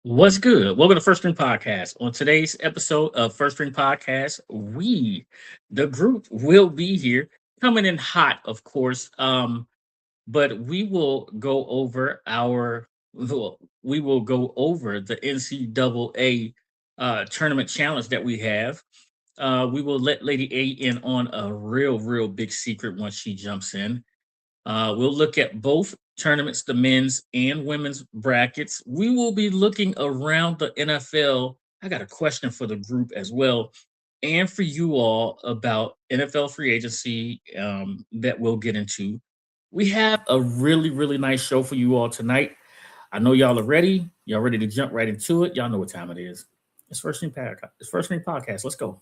What's good? Welcome to First String Podcast. On today's episode of First String Podcast, the group, will be here coming in hot, of course. But we will go over we will go over the NCAA tournament challenge that we have. We will let Lady A in on a real big secret once she jumps in. We'll look at both tournaments, the men's and women's brackets. We will be looking around the NFL. I got a question for the group as well, and for you all about NFL free agency that we'll get into. We have a really nice show for you all tonight. I know y'all are ready. Y'all ready to jump right into it. Y'all know what time it is. It's First Thing Podcast. It's First Thing Podcast. Let's go.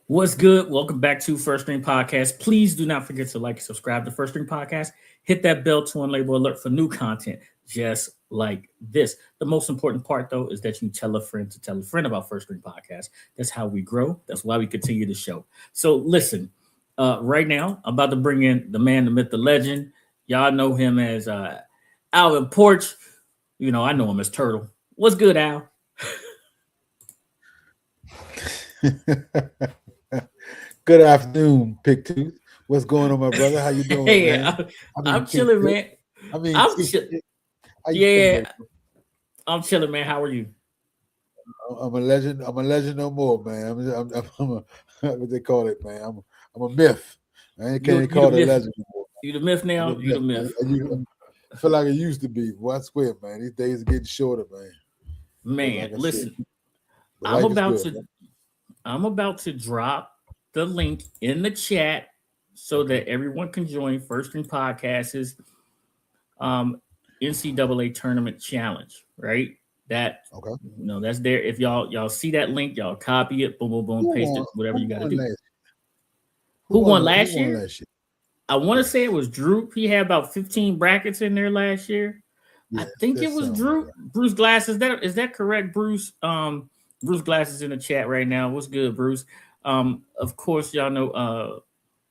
What's good? Welcome back to First String Podcast. Please do not forget to like and subscribe to First String Podcast. Hit that bell to enable alert for new content just like this. The most important part, though, is that you tell a friend to tell a friend about First String Podcast. That's how we grow. That's why we continue the show. So listen, right now, I'm about to bring in the man, the myth, the legend. Y'all know him as Alvin Porch. You know, I know him as Turtle. What's good, Al? Good afternoon, Pick Tooth. What's going on, my brother? How you doing? Hey, man? I'm chilling, man. I'm chilling. Yeah, I'm chilling, man. How are you? I'm a legend. I'm a legend no more, man. What they call it, man. I'm a myth. I can't call it a legend anymore. You the myth now? You the myth. I feel like it used to be. Well, I swear, man. These days are getting shorter, man. Man, like listen, I'm about to drop the link in the chat so that everyone can join First String Podcast's NCAA Tournament Challenge, right? That's there. If y'all see that link, y'all copy it, boom, paste it, whatever you got to do. Who won last year? I want to say it was Drew. He had about 15 brackets in there last year. Yeah, I think it was Drew. Right. Bruce Glass. Is that correct, Bruce? Bruce Glass is in the chat right now. What's good, Bruce? Of course, y'all know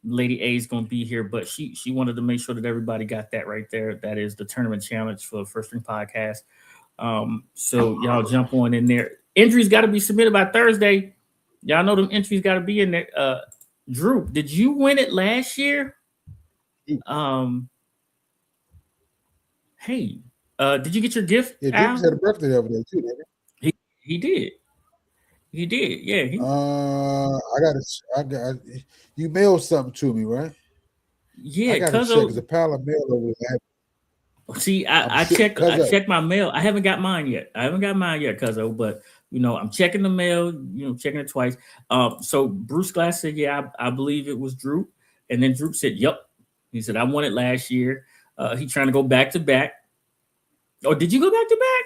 Lady A is going to be here, but she wanted to make sure that everybody got that right there. That is the tournament challenge for First String Podcast. So y'all jump on in there. Entries got to be submitted by Thursday. Y'all know them entries got to be in there. Drew, did you win it last year? Hey, did you get your gift? Yeah, Drew had a birthday over there too. He did. He did, yeah. I got. You mailed something to me, right? Yeah, I got to check. There's a pile of mail over there. See, I checked my mail. I haven't got mine yet. Cuzzo, but I'm checking the mail. Checking it twice. So Bruce Glass said, yeah, I believe it was Drew, and then Drew said, yep. He said I won it last year. He trying to go back to back. Oh, did you go back to back?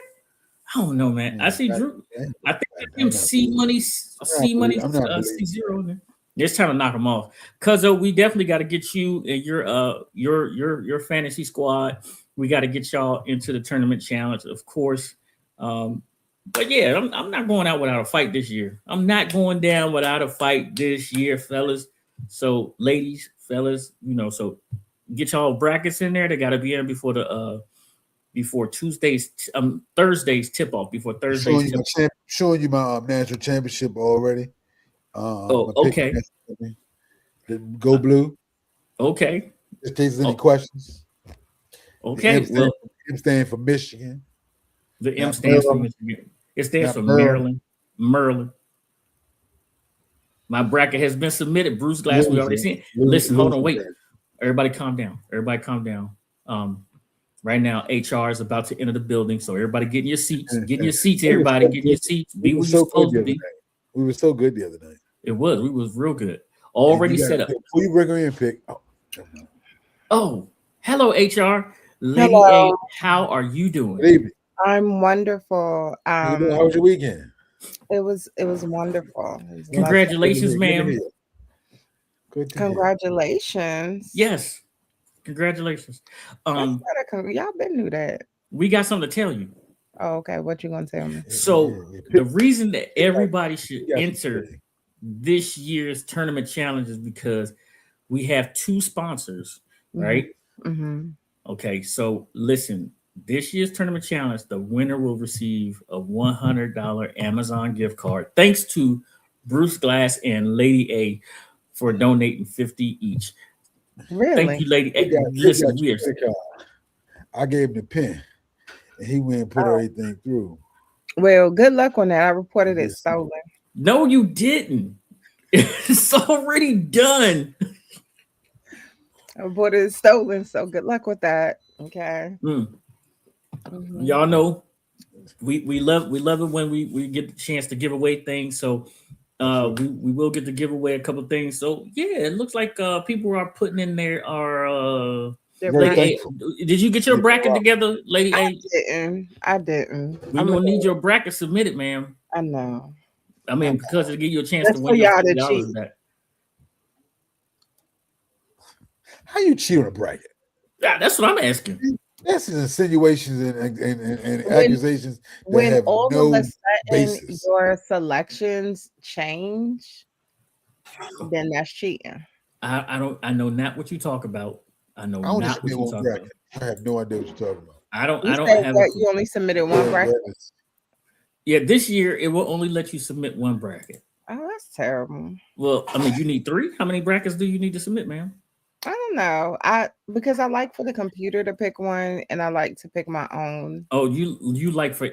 I don't know, man. I see Drew. I think him C Money, C0 in there. It's time to knock him off. Cuzzo, we definitely got to get you and your fantasy squad. We got to get y'all into the tournament challenge, of course. But yeah, I'm not going out without a fight this year. I'm not going down without a fight this year, fellas. So, ladies, fellas, so get y'all brackets in there. They got to be in before the before Thursday's tip off. Before Thursday's showing you my national championship already. Okay. Go blue. Okay. In case there's any questions. Okay. The M stands for Michigan. The M stands for Michigan. It stands for Maryland. Merlin. My bracket has been submitted. Bruce Glass, we already seen. Listen, hold on, wait. Everybody calm down. Right now, HR is about to enter the building, so everybody get in your seats. Get in your seats, everybody. Get in your seats. Be where you're supposed to be. We were so good the other night. It was. We was real good. Already set up. Before you bring her in, pick. Oh, hello, HR. Lady Hello. A, how are you doing? Good evening. I'm wonderful. How was your weekend? It was wonderful. It was Congratulations, ma'am. Good. Congratulations. Yes. Congratulations. Y'all been knew that. We got something to tell you. Oh, okay. What you gonna tell me? So the reason that everybody should enter this year's tournament challenge is because we have 2 sponsors, right? Mm-hmm. Okay, so listen, this year's tournament challenge, the winner will receive a $100 Amazon gift card. Thanks to Bruce Glass and Lady A for donating 50 each. Really? Thank you, Lady A. Listen, I gave him the pen, and he went and put everything through. Well, good luck on that. I reported it stolen. No, you didn't. It's already done. I reported it stolen, so good luck with that. Okay. Mm-hmm. Y'all know we love it when we get the chance to give away things. So we will get to give away a couple of things. So yeah, it looks like people are putting in there our Lady A. Did you get your bracket together, Lady A? I didn't. We're gonna need your bracket submitted, ma'am. I know. I mean, because it'll give you a chance to win your $50 back. How you cheat on a bracket? Yeah, that's what I'm asking. That's insinuations and accusations that when have all no of a sudden basis. Your selections change, then that's cheating. I know not what you talk about. I know not what you talk about. I have no idea what you're talking about. I don't have you only submitted one bracket. Yeah, this year it will only let you submit one bracket. Oh, that's terrible. Well, I mean, you need 3. How many brackets do you need to submit, ma'am? I don't know. Because I like for the computer to pick one, and I like to pick my own. Oh, you like for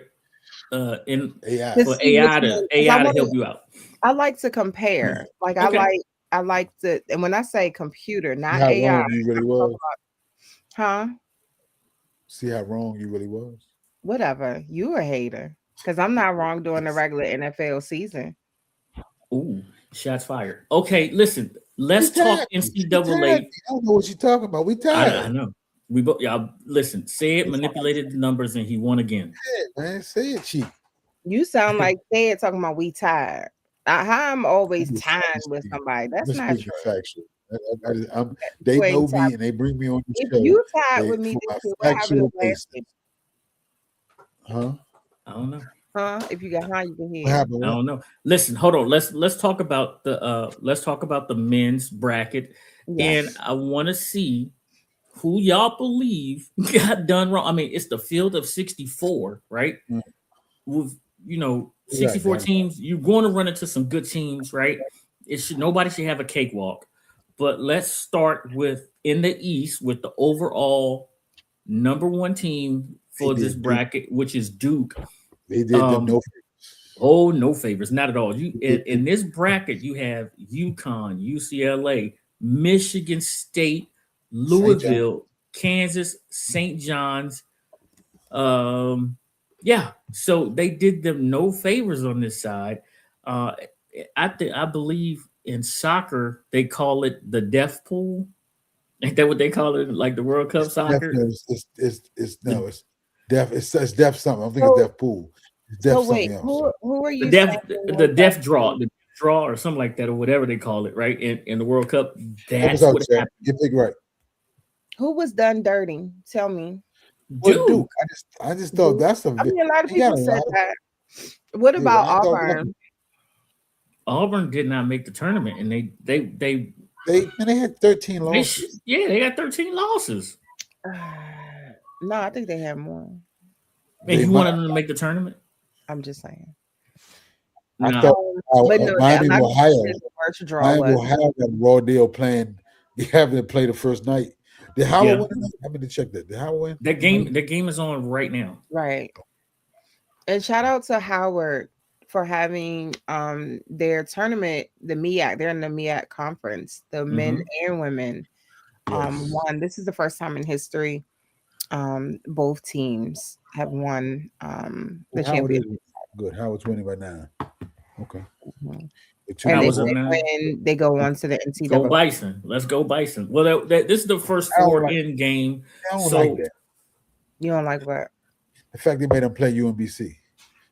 AI to help you out. I like to compare. Like okay. I like to, and when I say computer, not how AI. Wrong you really was. Huh? See how wrong you really was. Whatever. You a hater. Because I'm not wrong during the regular NFL season. Ooh, shots fired. Okay, listen. Let's talk NCAA. I don't know what you're talking about. We tired. I know. We both. Y'all listen. Said manipulated the numbers and he won again. Yeah, man, say it, cheap. You sound like Said talking about we tired. How I'm always tied with somebody. That's not true. Factual. They know me and they bring me on the show. You tied with me this year, what happened last year? Huh? I don't know. Huh? If you got high, you can hear. I don't know. Listen, hold on. Let's talk about the men's bracket, and I want to see who y'all believe got done wrong. I mean, it's the field of 64, right? With 64 teams, you're going to run into some good teams, right? Nobody should have a cakewalk. But let's start with in the East with the overall number 1 team for this bracket, which is Duke. They did them no favors. Oh, no favors, not at all. In this bracket, you have UConn, UCLA, Michigan State, Louisville, Kansas, St. John's. Yeah, so they did them no favors on this side. I believe in soccer they call it the death pool. Ain't that what they call it? Like the World Cup soccer? It's death. It's death something. I think it's death pool. It's death something else. Who are you? The death draw, or something like that, or whatever they call it, right? In the World Cup, that's what happened. You think right. Who was done dirty? Tell me. Duke. I just thought that's a lot of people said that. What about Auburn? Auburn did not make the tournament, and they had 13 losses. They got 13 losses. No, I think they had more. And you wanted them to make the tournament? I'm just saying. I thought Miami, Ohio got a raw deal playing. They having to play the first night. Did Howard win? I'm going to check that. Did Howard win? That game is on right now. Right. And shout out to Howard for having their tournament, the MEAC. They're in the MEAC conference, the men and women won. This is the first time in history both teams have won the Howard championship. is good. Howard's winning right now. Okay. Mhm. The And Howard's if up they now. win, they go on to the Go NCAA. Bison. Let's go Bison. Well, this is the first I don't 4 like- in game. I don't So like that. You don't like what? The fact they made them play UMBC.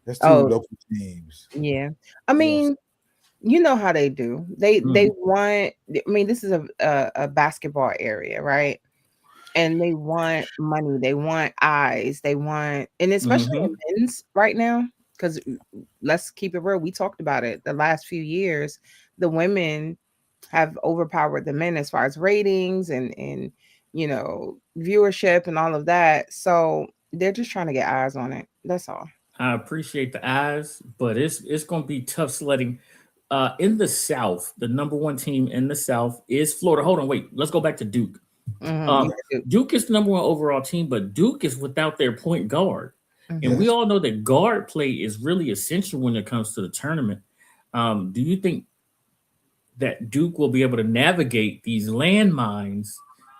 That's two Oh, local teams. yeah. I mean, you know how they do. They want. I mean, this is a basketball area, right? And they want money. They want eyes. They want, and especially in men's right now, because let's keep it real. We talked about it the last few years. The women have overpowered the men as far as ratings and viewership and all of that. So they're just trying to get eyes on it. That's all. I appreciate the eyes, but it's going to be tough sledding. In the South, the number 1 team in the South is Florida. Hold on, wait. Let's go back to Duke. Duke is the number 1 overall team, but Duke is without their point guard. And we all know that guard play is really essential when it comes to the tournament. Do you think that Duke will be able to navigate these landmines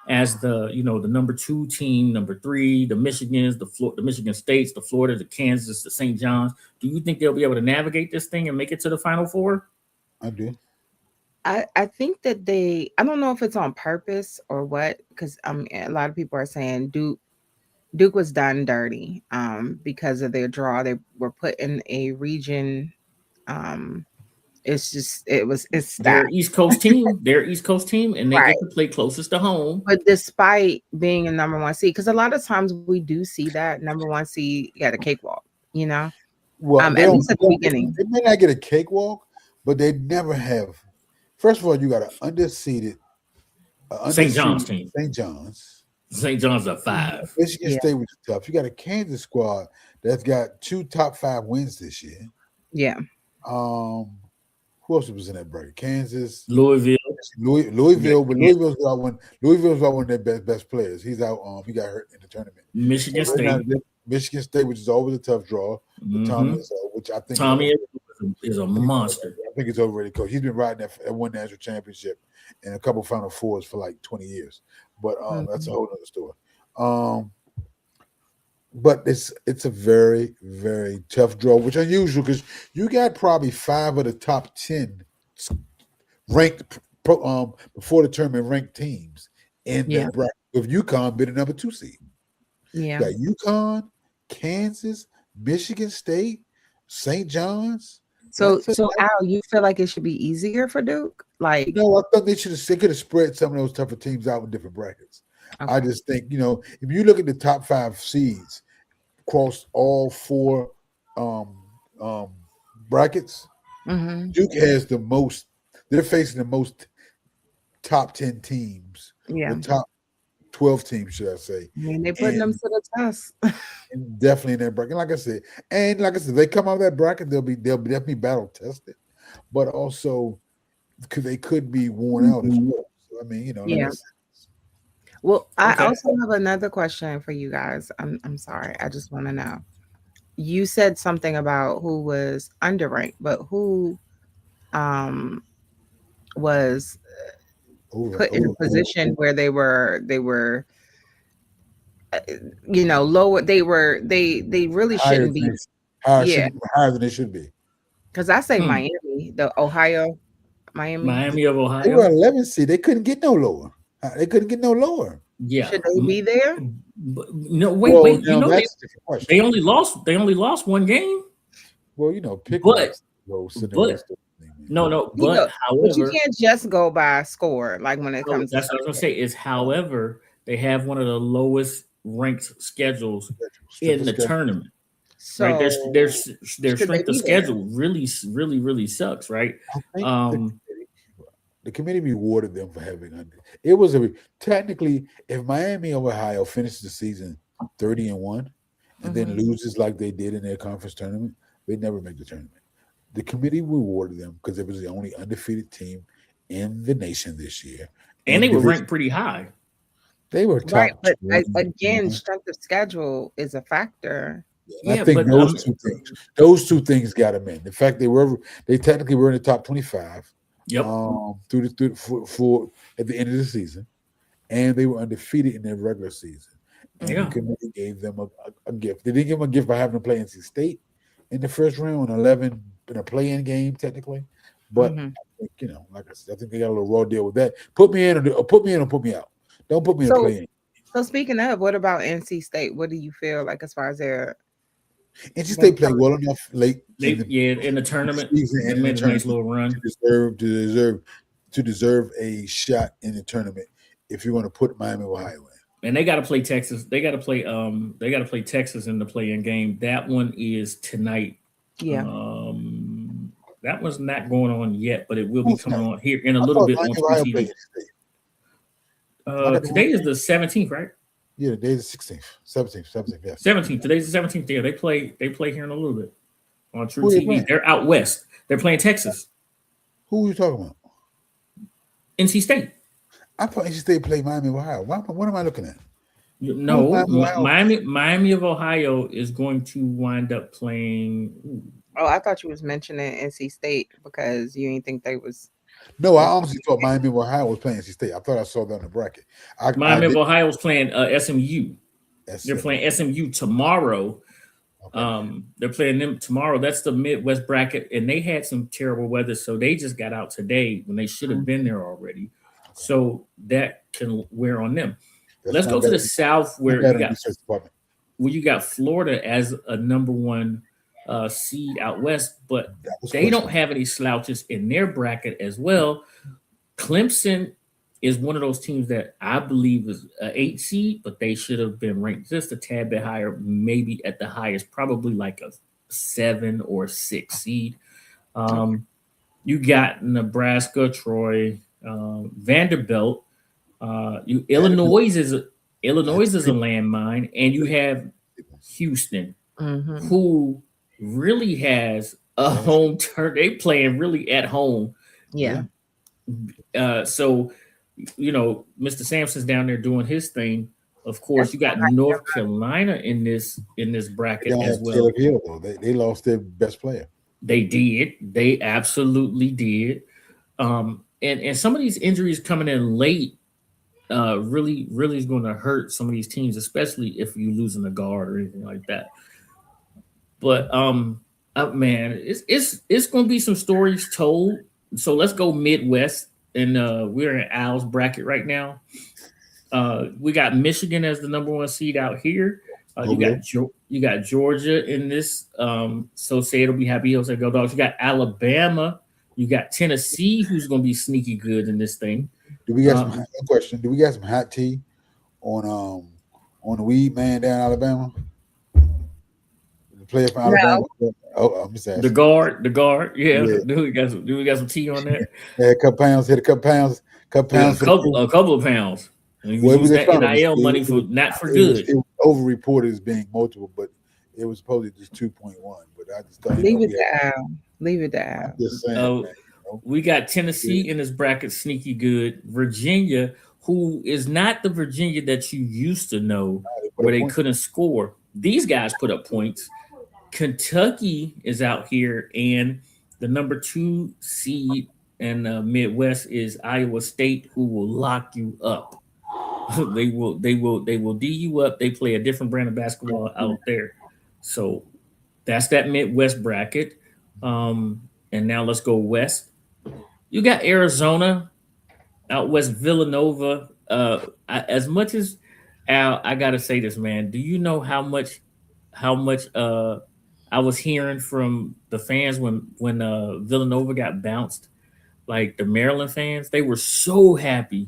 as the number 2 team, number 3, the Michigans, the Michigan States, the Florida, the Kansas, the St. John's? Do you think they'll be able to navigate this thing and make it to the Final Four? I do. I think that I don't know if it's on purpose or what, because a lot of people are saying Duke was done dirty because of their draw. They were put in a region. It's their East Coast team. Their East Coast team, and they right. get to play closest to home. But despite being a number 1 seed, because a lot of times we do see that number 1 seed get a cakewalk, Well, at least at the beginning. They may not get a cakewalk, but they never have. First of all, you got an undefeated St. John's team. St. John's. St. John's a 5. Michigan State was tough. You got a Kansas squad that's got 2 top 5 wins this year. Yeah. Who else was in that bracket? Kansas, Louisville, but Louisville's got one of their best players. He's out. He got hurt in the tournament. Michigan State, which is always a tough draw. Tommy, which I think Tommy is a monster. I think it's overrated coach. He's been riding at one national championship and a couple Final Fours for like 20 years. But that's a whole other story. But it's a very, very tough draw, which is unusual because you got probably 5 of the top 10 ranked before the tournament ranked teams in that bracket. With UConn being the number 2 seed. Yeah. You got UConn, Kansas, Michigan State, St. John's. So Al, you feel like it should be easier for Duke? Like, no, I thought they could have spread some of those tougher teams out in different brackets. Okay. I just think, if you look at the top 5 seeds across all 4 brackets, Duke has the most. They're facing the most top 10 teams. Yeah, the top 12 teams, should I say? I mean, they're putting them to the test. And definitely in that bracket. Like I said, they come out of that bracket, they'll definitely battle tested, but also because they could be worn out as well. So, I mean, yeah. Well, I also have another question for you guys. I'm sorry. I just want to know. You said something about who was underranked, but who was put in a position where they were lower. They really shouldn't be higher than they should be. Because I say Miami, the Miami of Ohio. They were 11 seed. They couldn't get no lower. They couldn't get no lower. Yeah, should they be there? No, wait. They only lost 1 game. Well, pick. But but you can't just go by score. Like when it comes. That's what I was gonna say. Is however they have one of the lowest ranked schedules in the tournament. So right? Their strength of schedule really sucks, right? The committee rewarded them for having it was technically if Miami of Ohio finishes the season 30-1 and then loses like they did in their conference tournament, they never make the tournament. The committee rewarded them because it was the only undefeated team in the nation this year, and they were ranked pretty high. They were top, right, but again, strength of schedule is a factor. I think those two things got them in. The fact they technically were in the top 25. Yep. For at the end of the season, and they were undefeated in their regular season. and the Yeah. committee gave them a gift. They didn't give them a gift by having to play NC State in the first round, 11 in a play-in game technically, but Mm-hmm. I think, like I said, I think they got a little raw deal with that. Put me in or put me in or put me out. Don't put me in a So, play-in. so speaking of, what about NC State? What do you feel like as far as their NC them State played coming? well enough late in They in the the tournament season they and in the made a nice tournament little run. to deserve a shot in the tournament if you want to put Miami of Ohio in. And they got to play Texas. They got to play Texas in the play-in game. That one is tonight. Yeah. That one's not going on yet, but it will be Who's coming tonight? on here in a I little thought bit Miami on of True Ohio played TV. NC State. I got the wrong Today is game. the 17th, right? Yeah, the day is the 16th, 17th, yes. 17th. Today's the 17th. Yeah, they play here in a little bit on True Who are they TV. playing? They're out west. They're playing Texas, Who are you talking about? NC State. I thought NC State played Miami of Ohio. What am I looking at? No, Miami of Ohio? Miami of Ohio is going to wind up playing. Oh, I thought you was mentioning NC State because you didn't think they was. No, I honestly thought Miami of Ohio was playing NC State. I thought I saw that on the bracket. I Miami of did. Ohio is playing SMU. They're SMU. playing SMU tomorrow. Okay. They're playing them tomorrow. That's the Midwest bracket, and they had some terrible weather, so they just got out today when they should have been there already. So that can wear on them. That's Let's not go to bad. the South Not where bad you on got research department. Florida as a number one seed out west, but That was they don't questionable. have any slouches in their bracket as well. Clemson is one of those teams that I believe is an 8 seed, but they should have been ranked just a tad bit higher, maybe at the highest, probably like a 7 or 6 seed. You got Nebraska, Troy, Vanderbilt. Illinois is a landmine, and you have Houston, Mm-hmm. who really has a home turn. They playing really at home. Yeah. So, Mr. Sampson's down there doing his thing. Of course, you got North Carolina in this They bracket don't as have well. Caleb Hill, though. They lost their best player. They did. They absolutely did. And some of these injuries coming in late really is going to hurt some of these teams, especially if you losing a guard or anything like that. But man, it's going to be some stories told. So let's go Midwest, and we're in Al's bracket right now. We got Michigan as the number one seed out here. You got Georgia in this. So say it'll be happy. He'll say go Dogs. You got Alabama. You got Tennessee, who's going to be sneaky good in this thing. Do we got some question? Do we got some hot tea on the weed man down in Alabama? The player from Alabama. No. Oh, I'm just asking. The guard. Yeah. Do we got some tea on that? Hit a couple pounds. Yeah, For a couple of pounds. And Well, use that found NIL money for good. It was over-reported as being multiple, but it was supposedly just 2.1. But I just thought Leave it to Al. Leave it to Al. I'm just saying, man, We got Tennessee in this bracket, sneaky good. Virginia, who is not the Virginia that you used to know, where they couldn't score. These guys put up points. Kentucky is out here, and the number 2 seed in Midwest is Iowa State, who will lock you up. They will D you up. They play a different brand of basketball out there. So that's that Midwest bracket. And now let's go west. You got Arizona out west, Villanova. As much as Al, I gotta say this, man. Do you know how much I was hearing from the fans when Villanova got bounced? Like the Maryland fans, they were so happy.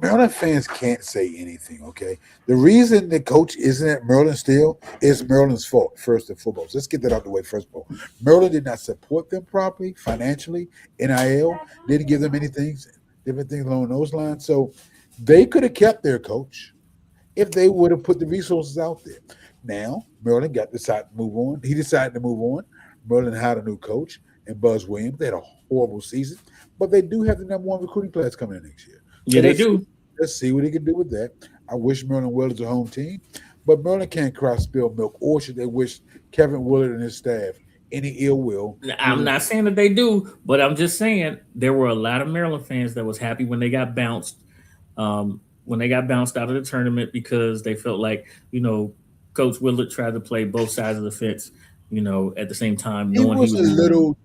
Maryland fans can't say anything, okay? The reason the coach isn't at Maryland still is Maryland's fault, first and foremost. Let's get that out of the way, first of all. Maryland did not support them properly, financially, NIL, didn't give them anything, different things along those lines. So they could have kept their coach if they would have put the resources out there. Now, Maryland decided to move on. He decided to move on. Maryland had a new coach in Buzz Williams. They had a horrible season, but they do have the number 1 recruiting class coming in next year. Yeah, they do. Let's see what he can do with that. I wish Maryland well as a home team, but Maryland can't cry spilled milk, or should they wish Kevin Willard and his staff any ill will? I'm not saying that they do, but I'm just saying there were a lot of Maryland fans that was happy when they got bounced. when they got bounced out of the tournament because they felt like, Coach Willard tried to play both sides of the fence, at the same time, He knowing was a little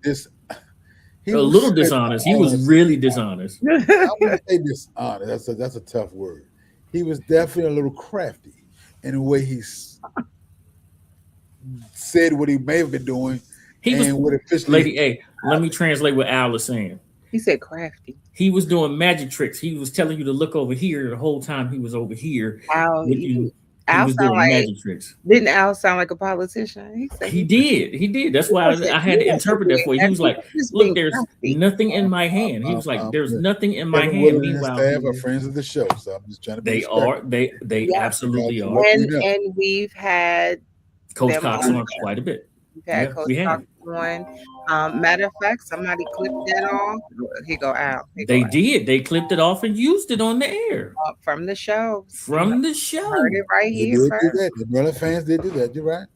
he a was little dishonest. He was really dishonest. I wouldn't say dishonest. That's a tough word. He was definitely a little crafty in the way he said what he may have been doing. He was what officially. Lady A. Let me translate what Al is saying. He said crafty. He was doing magic tricks. He was telling you to look over here the whole time he was over here. Al, He Al was sound doing like, magic tricks. Didn't Al sound like a politician? He did. That's why I had to interpret that for you. He was like, look, there's nothing in my hand. He was like, there's nothing in my hand. Meanwhile, staff are friends of the show, so I'm just trying to be they absolutely are. And we've had Coach Cox on quite a bit. We've had Coach Cox on. Matter of fact, somebody clipped that off. Here go Al. They did. They clipped it off and used it on the air. From the show. The show. Heard it right here. The Maryland fans did do that. You're right.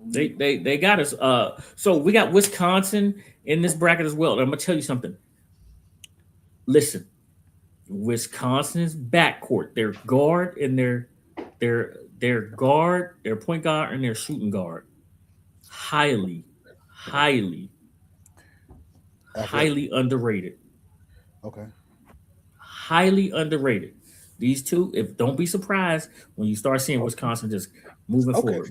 They got us. So we got Wisconsin in this bracket as well. And I'm gonna tell you something. Listen, Wisconsin's backcourt, their guard and their guard, their point guard and their shooting guard, highly underrated. Okay. Highly underrated. These two, don't be surprised when you start seeing Wisconsin just moving forward.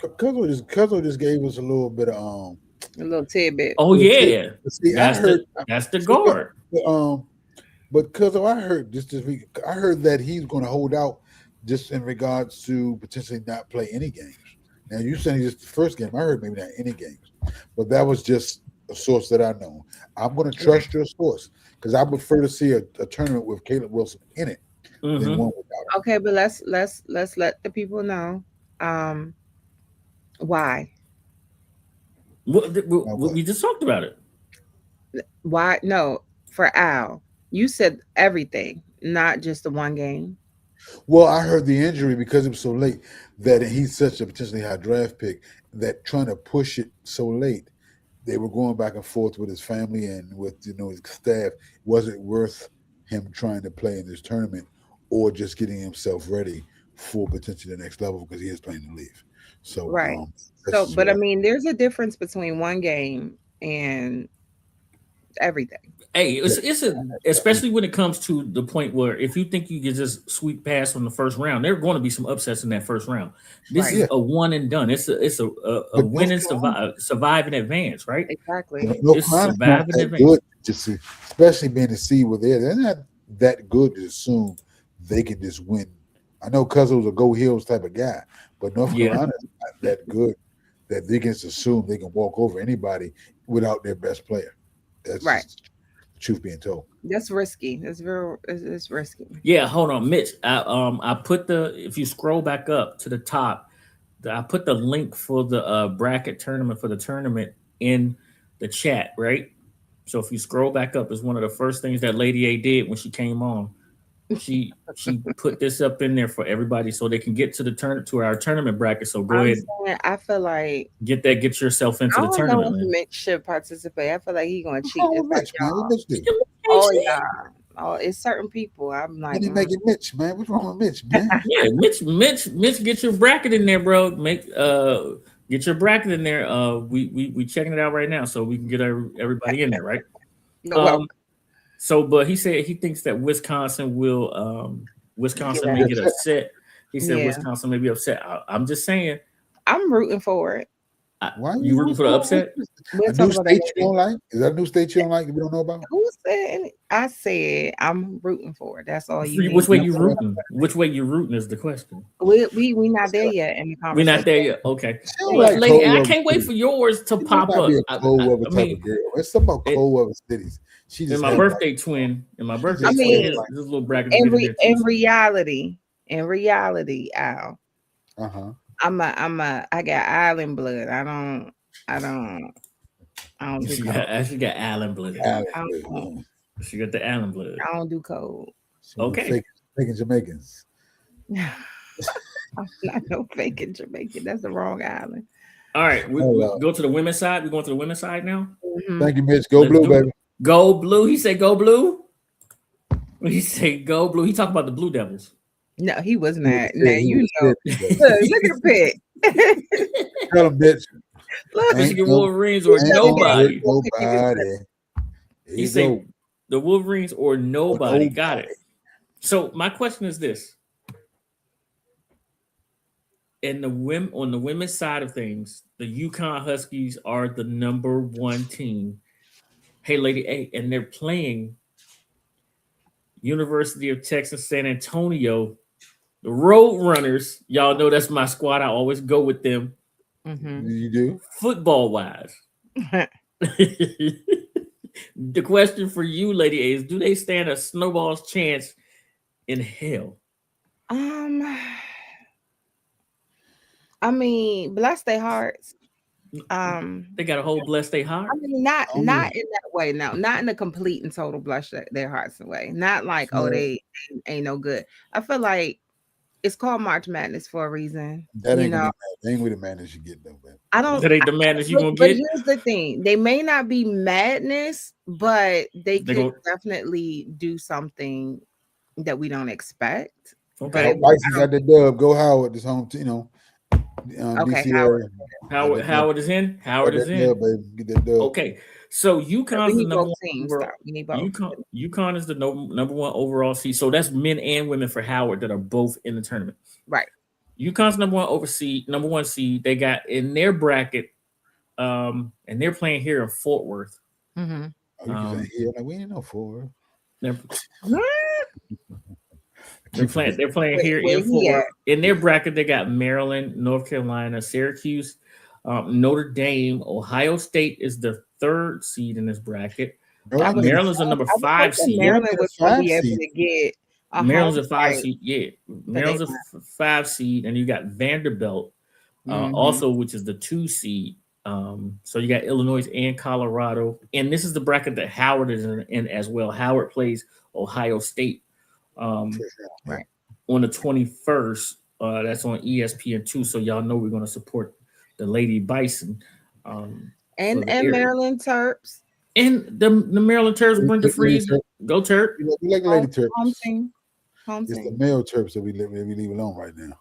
Cuzzo just gave us a little bit of a little tidbit. Oh yeah. See, that's the guard. But Cuzzo, I heard just this week, I heard that he's going to hold out just in regards to potentially not play any games. Now you saying just the first game, I heard maybe not any games, but that was just a source that I know. I'm going to trust your source because I prefer to see a tournament with Caleb Wilson in it than one without him. Okay, but let's let the people know why. We just talked about it. Why? No, for Al, you said everything, not just the one game. Well, I heard the injury because it was so late that he's such a potentially high draft pick that trying to push it so late, they were going back and forth with his family and with his staff. Was it worth him trying to play in this tournament or just getting himself ready for potentially the next level because he is planning to leave? So right. But I mean, there's a difference between one game and everything. Hey, it's especially when it comes to the point where if you think you can just sweep past from the first round, there are going to be some upsets in that first round. This is a one and done. It's a win and survive and advance, right? Exactly. It's survive and advance. Especially being the seed where they're not that good to assume they can just win. I know Cuzzo's a go Hills type of guy, but North Carolina is not that good that they can just assume they can walk over anybody without their best player. That's right. Truth being told, that's risky. It's risky. Yeah, hold on, Mitch. I put if you scroll back up to the top, I put the link for the bracket tournament for the tournament in the chat, right? So if you scroll back up, it's one of the first things that Lady A did when she came on. She put this up in there for everybody so they can get to our tournament bracket. So go ahead. I feel like get yourself into the tournament. Know if Mitch should participate. I feel like he's gonna cheat. Oh yeah. Oh, it's certain people. I'm like, you make it Mitch, man. What's wrong with Mitch, man? Yeah, Mitch, get your bracket in there, bro. Get your bracket in there. We checking it out right now, so we can get everybody in there, right? But he said he thinks that Wisconsin may get upset. He said Wisconsin may be upset. I'm just saying. I'm rooting for it. Why are you rooting for the upset? A new state you don't like? Is that a new state you don't like that we don't know about? Who said? I said I'm rooting for it. That's all you. Which way you rooting? Which way you rooting is the question. We not there yet in the conversation. We're not there yet. Okay. Lady, I can't wait for yours to pop up. It's about cold weather cities. She's my birthday twin. This little bracket. In reality, Al. I got island blood. I don't do she got island blood. She got the island blood. I don't do cold. Okay. Faking Jamaicans. I'm not no faking Jamaican. That's the wrong island. All right. We go to the women's side. We're going to the women's side now. Thank you, Mitch. Go Blue, baby. Go Blue. He said go Blue. When he say go blue, he talk about the Blue Devils. No, he was He not. was Now sick. He you was know. sick. Look at the pit. Tell him, bitch. Look, Michigan No, Wolverines or ain't gonna hurt nobody. nobody. There He you say go. the Wolverines or nobody. Got Nobody. it. So my question is this: in the women on the women's side of things, the Yukon Huskies are the number one team. Hey, Lady A, and they're playing University of Texas San Antonio, the Road Runners. Y'all know that's my squad. I always go with them. You do? Football wise, the question for you, Lady A, is: do they stand a snowball's chance in hell? I mean, bless their hearts. They got a whole blessed their heart. I mean, not Oh, not in that way. No, not in a complete and total blush their hearts away. Not like, oh, so they ain't no good. I feel like it's called March Madness for a reason. that You ain't gonna know, be mad. They ain't gonna be the madness you get though, man. I don't. That ain't the madness you gonna But get. here's the thing: they may not be madness, but they They could go definitely do something that we don't expect. But okay. Oh, Bison got the dub. Go Howard. This home, okay, DC Howard. area. Howard, Howard is in. Howard Got is that in. dub, baby. Get that dub. Okay, so We UConn's the need number both one teams. overall. Stop. We need both. UConn is the number one overall seed. So that's men and women for Howard that are both in the tournament. Right. UConn's number one seed. They got in their bracket, and they're playing here in Fort Worth. Mm-hmm. Oh, you can say here. Like, we ain't no four. They're, they're playing here Where in Fort he at? Worth. In their bracket, they got Maryland, North Carolina, Syracuse, Notre Dame, Ohio State is the third seed in this bracket. I was Maryland's a number I was 5 hoping seed. Maryland was going to be 5 able seed. to get a Maryland's home a 5 fight. seed. Yeah, they Maryland's a 5 seed, and you got Vanderbilt, Mhm. also, which is the 2 seed. So you got Illinois and Colorado, and this is the bracket that Howard is in as well. Howard plays Ohio State Right. on the 21st. That's on ESPN2. So y'all know we're going to support the Lady Bison. And area. Maryland Terps. And the Maryland Terps, Brenda Freeze, go Terp. We like the Lady Terps. Home team. It's the male Terps that we leave alone right now.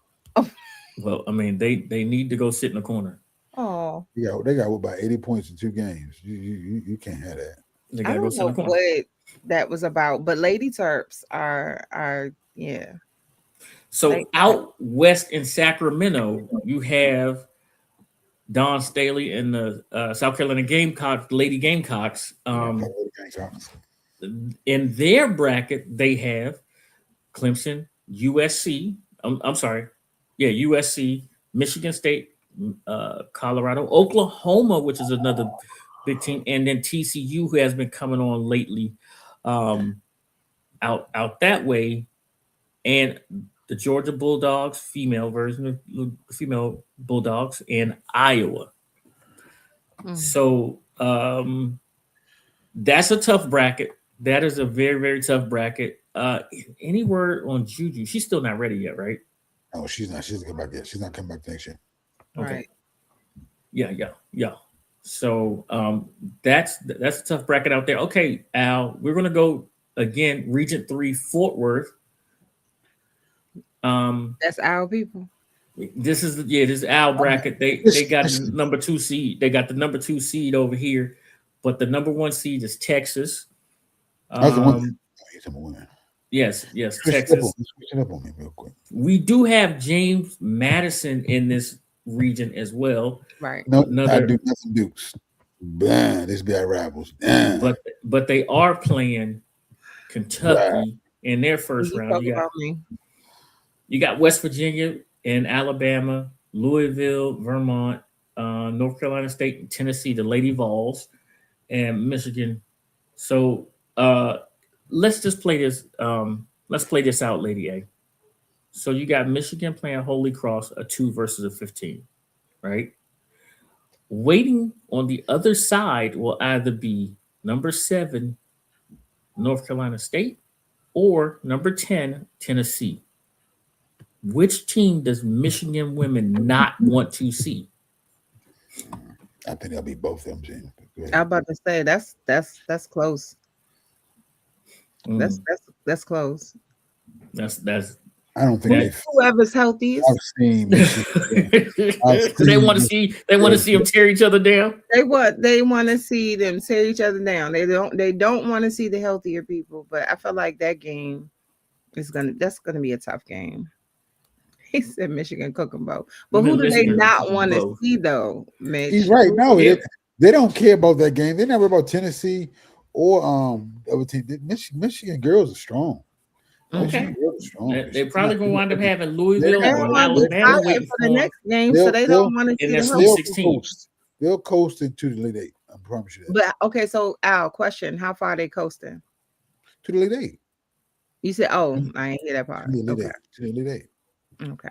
Well, I mean, they need to go sit in the corner. Oh, Yeah, they got about 80 points in 2 games. You can't have that. They I gotta go don't sit in know the corner. what that was about, but Lady Terps are yeah. So out west in Sacramento, you have Don Staley and the South Carolina Gamecocks, Lady Gamecocks. In their bracket, they have Clemson, USC. I'm sorry, yeah, USC, Michigan State, Colorado, Oklahoma, which is another big team, and then TCU, who has been coming on lately, out that way, and the Georgia Bulldogs, female version of female Bulldogs, and Iowa. So that's a tough bracket. That is a very, very tough bracket. Any word on Juju? She's still not ready yet, right? Oh, she's not. She's coming back yet. She's not coming back next year. Okay. Right. Yeah. So that's a tough bracket out there. Okay, Al, we're gonna go again. Region 3, Fort Worth. That's our people. This is Al bracket. They got the number 2 seed. They got the number 2 seed over here, but the number 1 seed is Texas. Yes, Texas. Switch it up on me real quick. We do have James Madison in this region as well. Right. No, I do nothing Dukes. This be our rivals. But they are playing Kentucky in their first round. You got West Virginia and Alabama, Louisville, Vermont, North Carolina State, and Tennessee, the Lady Vols, and Michigan. So let's just play this. Let's play this out, Lady A. So you got Michigan playing Holy Cross, a 2 versus a 15, right? Waiting on the other side will either be number 7, North Carolina State, or number 10, Tennessee. Which team does Michigan women not want to see? I think that'll be both of them, Jim. I'm about to say that's close. That's close. That's I don't think they. Whoever's healthiest. I've seen Michigan. They want to see them tear each other down. They want to see them tear each other down. They don't want to see the healthier people. But I feel like that game that's gonna be a tough game. He said Michigan cook 'em both. But who do they not want to see though, Mitch? He's right. No, they don't care about that game. They never about Tennessee or other team. Michigan girls are strong. Okay. They're probably gonna wind up having Louisville or Alabama for the next game, so they don't want to see the Sweet 16. They'll coast into the Elite Eight. I promise you that. But okay, so Al, question: how far are they coasting? To the Elite Eight. You said, "Oh, I ain't hear that part." To the Elite Eight. Okay.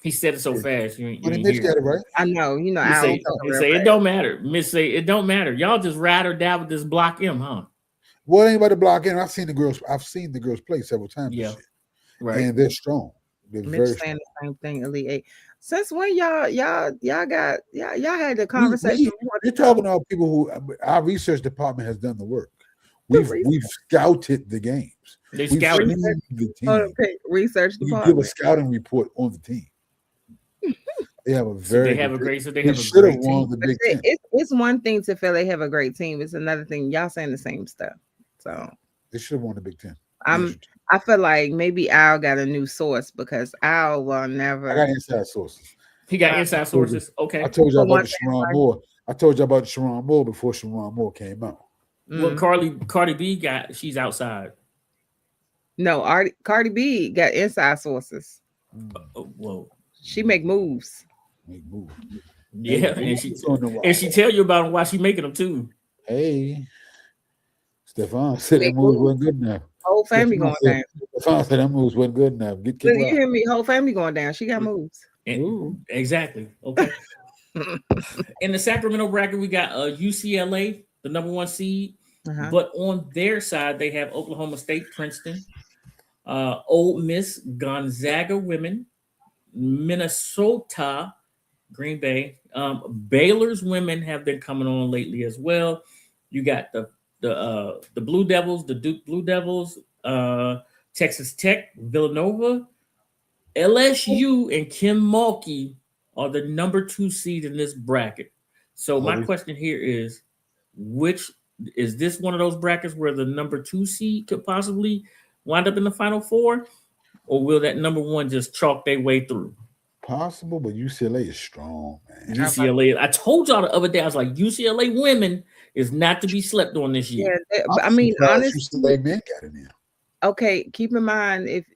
He said it so fast. You Mitch got it right. I know. You know, Al. He say it don't matter. Mitch say it don't matter. Y'all just ride or die with this block M, huh? Well, anybody block in? I've seen the girls play several times. Yeah, right. And they're strong. They're Mitch very saying strong. the same thing. Elite Eight. Since when y'all had the conversation? You're talking about people who our research department has done the work. We've scouted the games. They scouted the team. Research department. We give a scouting report on the team. They have a very. They have a great team. Won the Big Ten. It's one thing to feel they have a great team. It's another thing y'all saying the same stuff. So they should have won the Big Ten. I feel like maybe Al got a new source because Al will never. I got inside sources. He got inside sources. Okay. I told you about Sharon Moore. I told you about Sharon Moore before Sharon Moore came out. Well, Cardi B she's outside. No, Cardi B got inside sources. Whoa. She make moves. Yeah, and she tell you about why she making them too. Hey, Stefan said that moves wasn't good enough. Whole family going down. Stefan said that moves wasn't good enough. You hear me? Whole family going down. She got moves. Exactly. Okay. In the Sacramento bracket, we got UCLA, the number 1 seed. But on their side, they have Oklahoma State, Princeton, Ole Miss, Gonzaga women, Minnesota, Green Bay. Baylor's women have been coming on lately as well. You got the Blue Devils, the Duke Blue Devils, Texas Tech, Villanova, LSU, and Kim Mulkey are the number 2 seed in this bracket. So my question here is, which is this one of those brackets where the number 2 seed could possibly wind up in the Final Four, or will that number 1 just chalk their way through? Possible, but UCLA is strong, man. UCLA. I told y'all the other day, I was like, UCLA women is not to be slept on this year. Yeah, I mean, honestly, UCLA men got in there. Okay, keep in mind if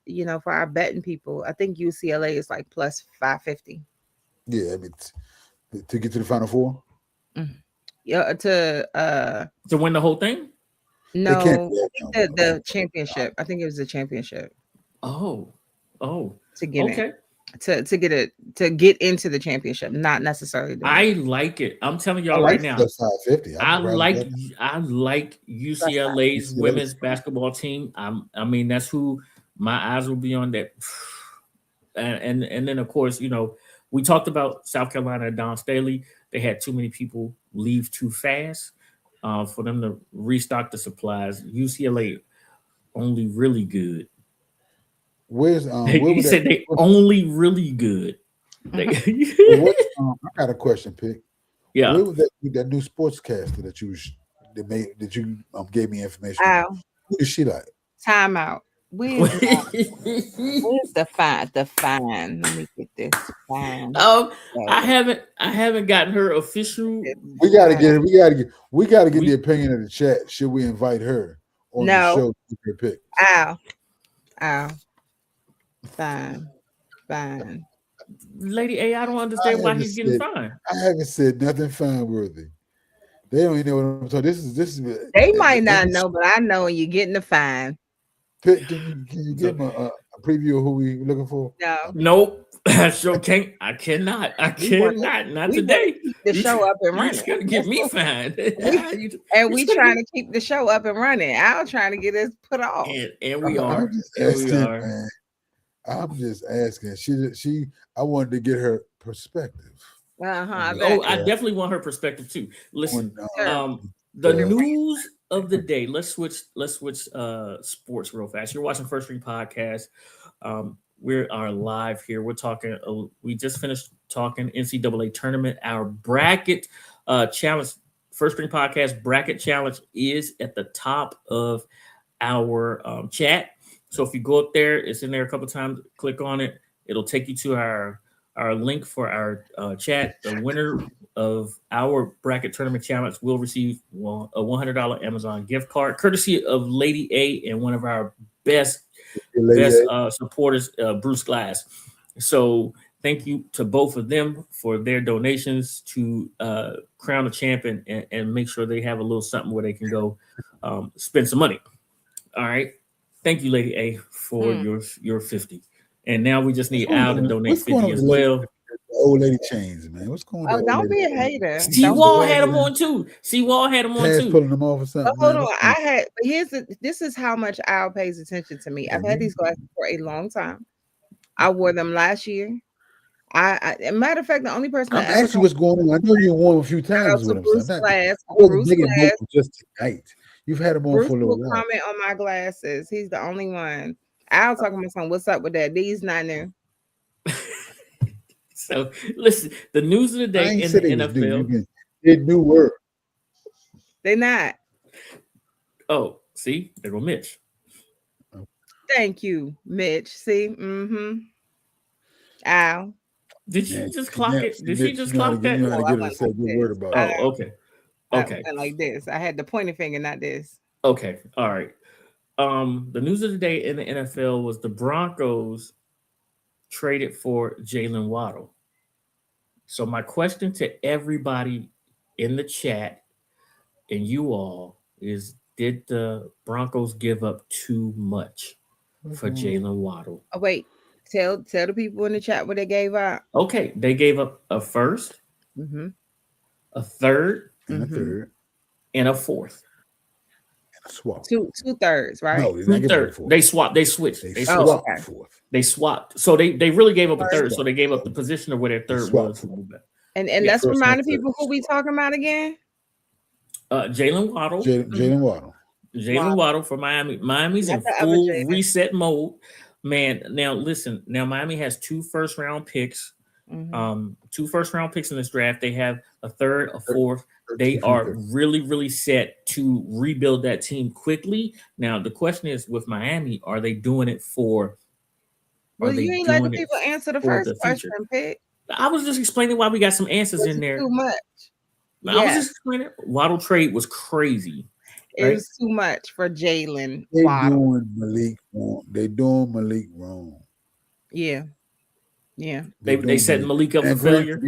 for our betting people, I think UCLA is like plus 550. Yeah, I mean, to get to the Final Four. Yeah, to win the whole thing. No, the championship. I think it was the championship. Oh, to get it. To get into the championship, not necessarily. I like it. I'm telling y'all right now. I like UCLA's women's basketball team. I mean, that's who my eyes will be on. That, and then of course, we talked about South Carolina and Don Staley. They had too many people leave too fast for them to restock the supplies. UCLA only really good. Where's he said they only really good. I got a question, Pick. Yeah. Where was that new sportscaster that you gave me information? Who is she like? Time out. Where's the fine? Let me get this fine. I haven't gotten her official. We gotta get the opinion of the chat. Should we invite her on the show to her pick? Ow. Fine. Lady A, I don't understand why he's getting fined. I haven't said nothing fine worthy. They don't even know what I'm talking. This is. They might not know, but I know you're getting the fine. Can you give them a preview of who we looking for? No. Nope. I sure can't. I cannot. Not today. Keep the show up and running. You're gonna get me fined. We trying to keep the show up and running. Al trying to get us put off. And we are. Man. I'm just asking. I wanted to get her perspective. I definitely want her perspective too. Listen, the news of the day. Let's switch sports real fast. You're watching First Ring Podcast. We are live here. We're talking. We just finished talking NCAA tournament. Our bracket challenge. First Ring Podcast bracket challenge is at the top of our chat. So if you go up there, it's in there a couple times. Click on it. It'll take you to our link for our chat. The winner of our bracket tournament challenge will receive a $100 Amazon gift card, courtesy of Lady A and one of our best supporters, Bruce Glass. So thank you to both of them for their donations to crown a champion and make sure they have a little something where they can go spend some money. All right. Thank you, Lady A, for your 50. And now we just need Al to donate 50 as well. Old lady chains, man. What's going on? Oh, don't be a hater. Seawall had them on too. Seawall had them on too. Pulling them off or something. Hold on. This is how much Al pays attention to me. I've had these glasses for a long time. I wore them last year. Matter of fact, the only person I'm asking what's going on. I know you wore them a few times with them. Bruce Glass. Just tonight. You've had them on Bruce for a little will while. comment on my glasses. He's the only one. Al talking about something. What's up with that? These not new. So listen, the news of the day in the NFL. They're new word. They're not. Oh, see, there go Mitch. Thank you, Mitch. See, Al. Did she just clock it? Did she just clock that? Oh, okay. Okay. I like this. I had the pointing finger, not this. Okay. All right. The news of the day in the NFL was the Broncos traded for Jalen Waddle. So my question to everybody in the chat and you all is, did the Broncos give up too much for Jalen Waddle? Oh, wait. Tell the people in the chat what they gave up. Okay. They gave up a first, a third, and a fourth. Swap. Two thirds, right? No, they swapped. They switched. They swapped fourth. They swapped. So they really gave up a third. So they gave up the position of where their third was. And let's remind people who we talking about again. Jalen Waddle. Jalen Waddle for Miami. Miami's in full reset mode. Man, now listen. Now Miami has 2 first-round picks. 2 first-round picks in this draft. They have a third, a fourth. They are really, really set to rebuild that team quickly. Now, the question is, with Miami, are they doing it for? Well, you ain't letting people answer the first question, Pick. I was just explaining why we got some answers in there. Too much. I was just explaining. Waddle trade was crazy. It was too much for Jalen. They're doing Malik wrong. Yeah. They set Malik up for failure.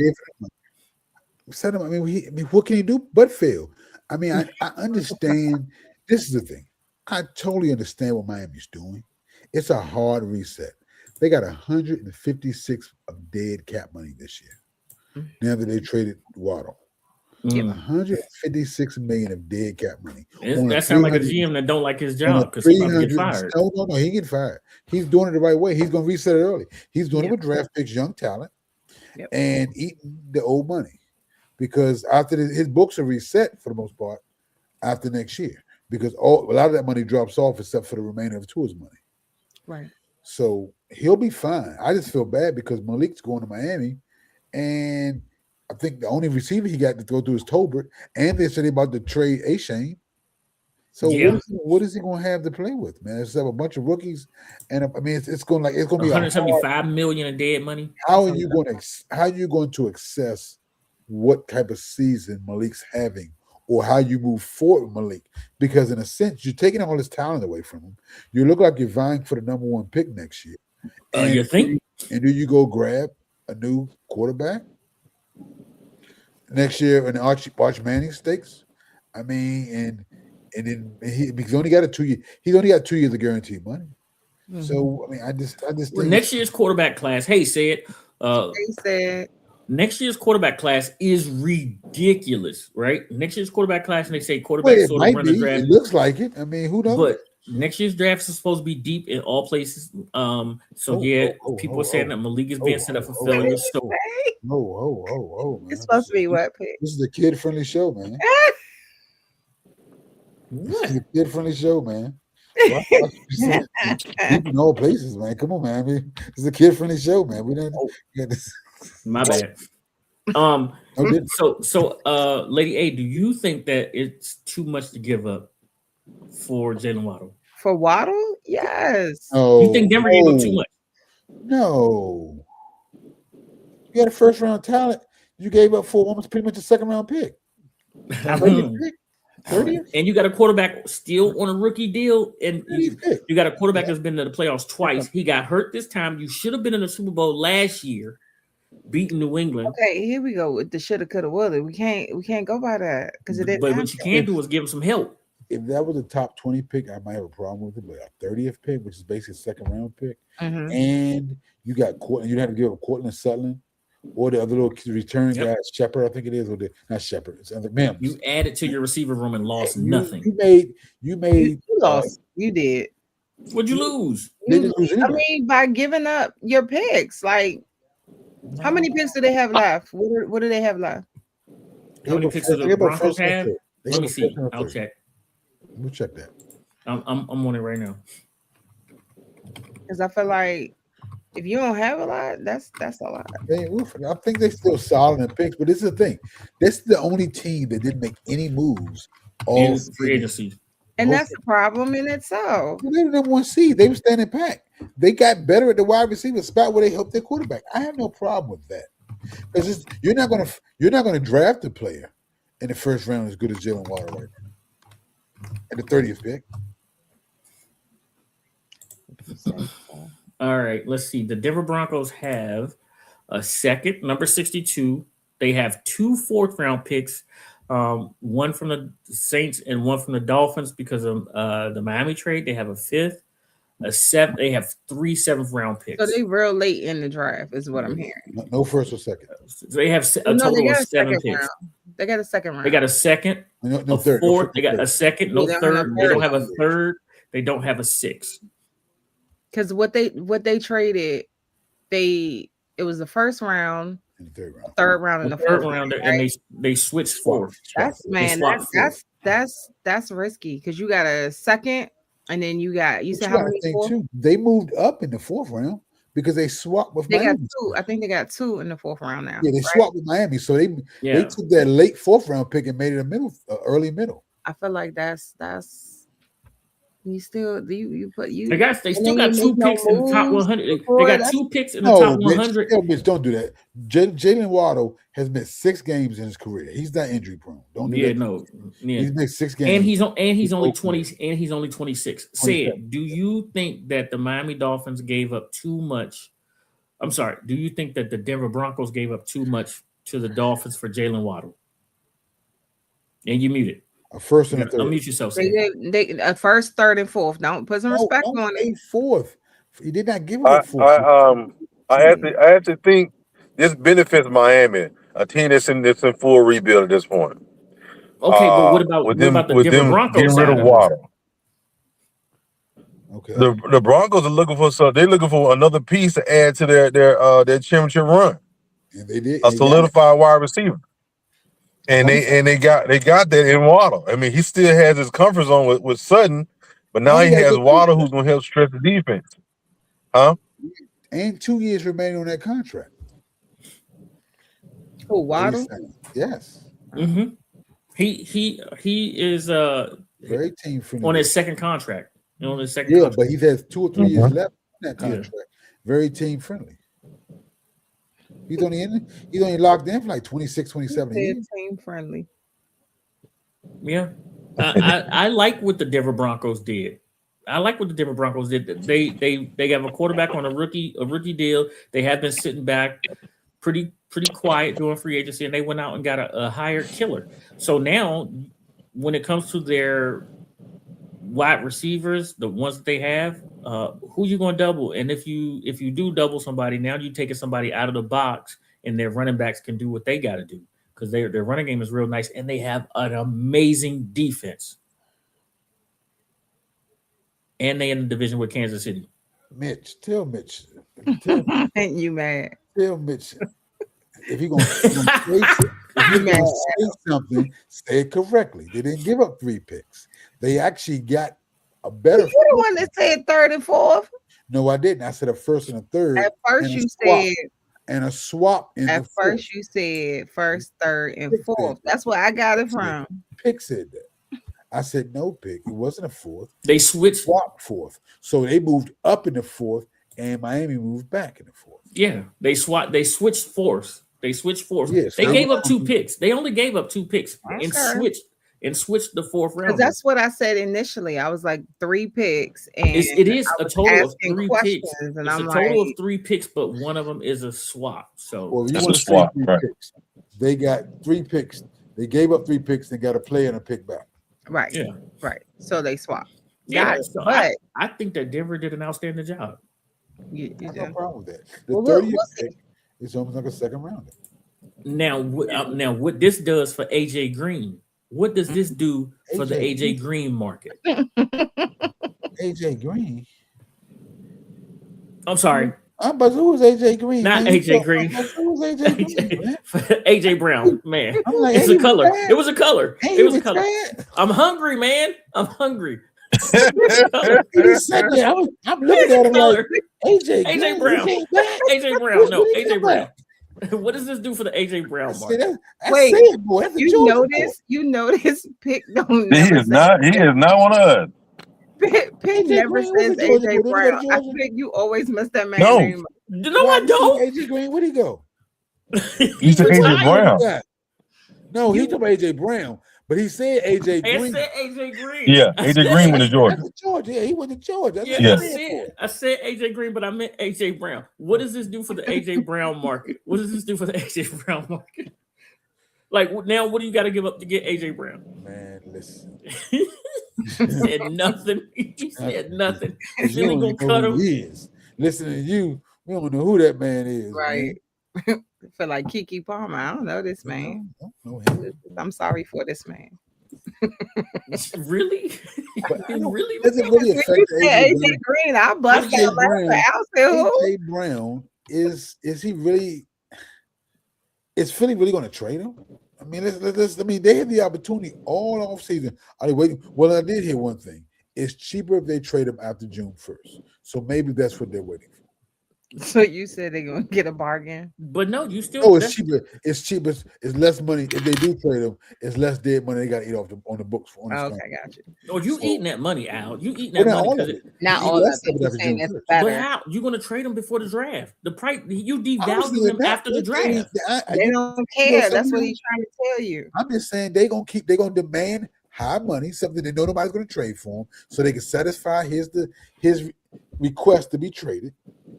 Set him. I mean, what can he do but fail? I mean, I understand. This is the thing. I totally understand what Miami's doing. It's a hard reset. They got 156 of dead cap money this year. Now that they traded Waddle. 156 million of dead cap money. That sounds like a GM that don't like his job because he's going to get fired. No, he get fired. He's doing it the right way. He's going to reset it early. He's doing it with draft picks, young talent, and eating the old money. Because after his books are reset for the most part after next year, because a lot of that money drops off except for the remainder of tour's money. Right. So he'll be fine. I just feel bad because Malik's going to Miami, and I think the only receiver he got to go through is Tolbert, and they said about to trade A-Shane. So what is he going to have to play with, man? It's a bunch of rookies, and I mean it's going to be $175 million of dead money. How are you going to assess what type of season Malik's having, or how you move forward with Malik? Because in a sense, you're taking all his talent away from him. You look like you're vying for the number 1 pick next year. And you think? And do you go grab a new quarterback next year in Arch Manning stakes? I mean, and then he's only got 2 years. He's only got 2 years of guaranteed money. So I mean, I just think next year's quarterback class. Hey, said. Next year's quarterback class is ridiculous, right? Next year's quarterback class, and they say quarterbacks sort of run the draft. It looks like it. I mean, who knows? But next year's draft is supposed to be deep in all places. People are saying that Malik is being set up for failure. So, man. It's supposed to be what? This is a kid-friendly show, man. What? It's a kid-friendly show, man. Deep in all places, man. Come on, man. I mean, it's a kid-friendly show, man. We didn't get this. My bad. Lady A, do you think that it's too much to give up for Jalen Waddle? For Waddle? Yes. You think Denver gave up too much? No. You had a first-round talent. You gave up for almost pretty much a second-round pick. 30th? And you got a quarterback still on a rookie deal, and you got a quarterback that's been to the playoffs twice. He got hurt this time. You should have been in the Super Bowl last year, beating New England. Okay, here we go with the shoulda, coulda, woulda. We can't go by that because it didn't. But what you can do is give him some help. If that was a top 20 pick, I might have a problem with it. But a 30th pick, which is basically a second-round pick, and you got Courtland, you have to give up Courtland Sutton. Or the other little return guy, Shepard, I think it is, or not Shepard. It's other Mims. You added to your receiver room and lost nothing. You lost. You did. What'd you lose? They didn't lose anyway. I mean, by giving up your picks, like how many picks do they have left? What do they have left? How many picks do the Broncos have? Let me see. I'll check. We'll check that. I'm on it right now. Because I feel like if you don't have a lot, that's a lot. I think they're still solid in picks, but this is the thing. This is the only team that didn't make any moves all free agency. And that's the problem in itself. They were the one seed. They were standing back. They got better at the wide receiver spot where they helped their quarterback. I have no problem with that. Because you're not gonna draft a player in the first round as good as Jalen Waddle right now. At the 30th pick. All right, let's see. The Denver Broncos have a second, number 62. They have 2 4th-round picks, one from the Saints and one from the Dolphins because of the Miami trade. They have a 5th, a 7th. They have 3 7th-round picks. So they real late in the draft is what I'm hearing. No first or second. So they have a total of 7 picks. Round. They got a second round. They got a second, no third. 4th. They got a second, no third. They don't have a third. They don't have a 6th. Because what they traded, it was the first round, and the third round, and the third fourth round, right? and they switched 4th. That's risky because you got a second, and then you said how many? Too, they moved up in the 4th round because they swapped with Miami. Got 2. I think they got 2 in the 4th round now. Yeah, they swapped with Miami, so they took that late 4th round pick and made it early middle. I feel like that's. You still they still got 2 picks in the top 100. They got 2 picks in the top 100. Bitch, don't do that. Jalen Waddle has missed 6 games in his career. He's not injury prone. Don't do that. He's missed 6 games, and he's only 20, and he's only 26. Said, do you think that the Miami Dolphins gave up too much? I'm sorry. Do you think that the Denver Broncos gave up too much to the Dolphins for Jalen Waddle? And you muted. A first and a third. Unmute yourself. They a first, third, and fourth. Don't put some respect on it. 4th. He did not give it a 4th. I actually think this benefits Miami, a team that's in full rebuild at this point. Okay, but what about the Denver Broncos? Getting rid of Waddle. Okay. The Broncos are looking for another piece to add to their championship run. And they did a solidified wide receiver. And they got that in Waddle. I mean, he still has his comfort zone with Sutton, but now he has Waddle who's going to help stretch the defense. Huh? And 2 years remaining on that contract. Oh, Waddle? Yes. Mm-hmm. He is very team friendly on his second contract. On his second contract. But he has 2 or 3 years left in that contract. Yeah. Very team friendly. He's only locked in for like 26, 27 years. Team friendly. Yeah. I like what the Denver Broncos did. They have a quarterback on a rookie deal. They have been sitting back pretty quiet during free agency, and they went out and got a hired killer. So now when it comes to their wide receivers, the ones that they have, who you going to double? And if you do double somebody, now you're taking somebody out of the box, and their running backs can do what they got to do because their running game is real nice, and they have an amazing defense. And they in the division with Kansas City. Tell Mitch. You mad? Tell Mitch. If you're gonna say something, say it correctly. They didn't give up 3 picks. They actually got a better. You're the one that said third and fourth. No, I didn't. I said a first and a third. At first, and you swap, said. And a swap in At the first, fourth. you said first, third, and Pick fourth. said That's where I got it from. Pick said that. I said no, Pick. It wasn't a fourth. They switched. Swap fourth. So they moved up in the fourth, and Miami moved back in the fourth. Yeah, they switched fourths. They switched fourths. Yes, they gave up 2 picks. They only gave up 2 picks and switched the fourth round. That's what I said initially. I was like 3 picks, and it is a total of 3 picks. And it's I'm a total like, of 3 picks, but one of them is a swap. So well, you That's want a to swap, say 3 right. picks. They got 3 picks. They gave up 3 picks and got a player and a pick back. right, yeah, right. So they swapped. yeah. So I think that Denver did an outstanding job. you I have do. no problem with that. The Well, 30th we'll see. pick is almost like a second rounder. Now, what this does for AJ Green? What does this do for the AJ Green market? AJ Green. I'm sorry, But who was AJ Green? not man? AJ Green. Who was AJ Green, man? AJ Brown, man. I'm like, It's ain't a he color. retired? It was a color. Ain't It he was a color. retired? I'm hungry, man. I'm hungry. He said that. I'm looking at him like AJ Green. AJ Brown. He came back. AJ Brown. No, When did he AJ come Brown. back? What does this do for the AJ Brown I said, market? that's Wait, sad, boy. That's a You Georgia notice Pick don't He never is not one of us. Pick AJ never Green was says a Georgia AJ boy. Did he go to Brown. I Georgia? think you always mess that man's No. name up. No, I don't. AJ Green, where'd he go? You said AJ retired. Brown. Yeah. No, he took AJ Brown, but he said AJ I Green. said AJ Green. Yeah, I AJ said- Green went to Georgia. That's Georgia. Yeah, he went to Georgia. That's Yeah, what I I said. said, I said AJ Green, but I meant AJ Brown. What does this do for the AJ Brown market? What does this do for the AJ Brown market? Like now, what do you got to give up to get AJ Brown? Man, listen. He said nothing. He said nothing. You Philly don't gonna even know cut who him. he is. Listening to you, we don't know who that man is. Right. I feel like Kiki Palmer. I don't know this man. Man. I don't know him. I'm sorry for this man. Really? But I You don't- really? Does it really When affect you the said AJ AJ Green, I bust AJ out laughing. Brown. I said, who? AJ Brown is he really? Is Philly really going to trade him? I mean, let's. I mean, they had the opportunity all off season. Are they waiting? Well, I did hear one thing. It's cheaper if they trade him after June 1st. So maybe that's what they're waiting for. So you said they're gonna get a bargain? But no, you still. No, it's that's- cheaper. It's cheaper. It's less money if they do trade him. It's less dead money they got to eat off on the books. On the Okay, got you. Or you So- eating that money, Al? You eating Well, that not money? all 'cause of it- it. Not You all of less it. of it You're after saying June it's 1st. But better. how you gonna trade him before the draft? The price you Obviously, devalue him they're after the not. draft. They don't care. That's what he's trying to tell you. I'm just saying they're gonna demand high money, something they know nobody's gonna trade for him, so they can satisfy his request to be traded,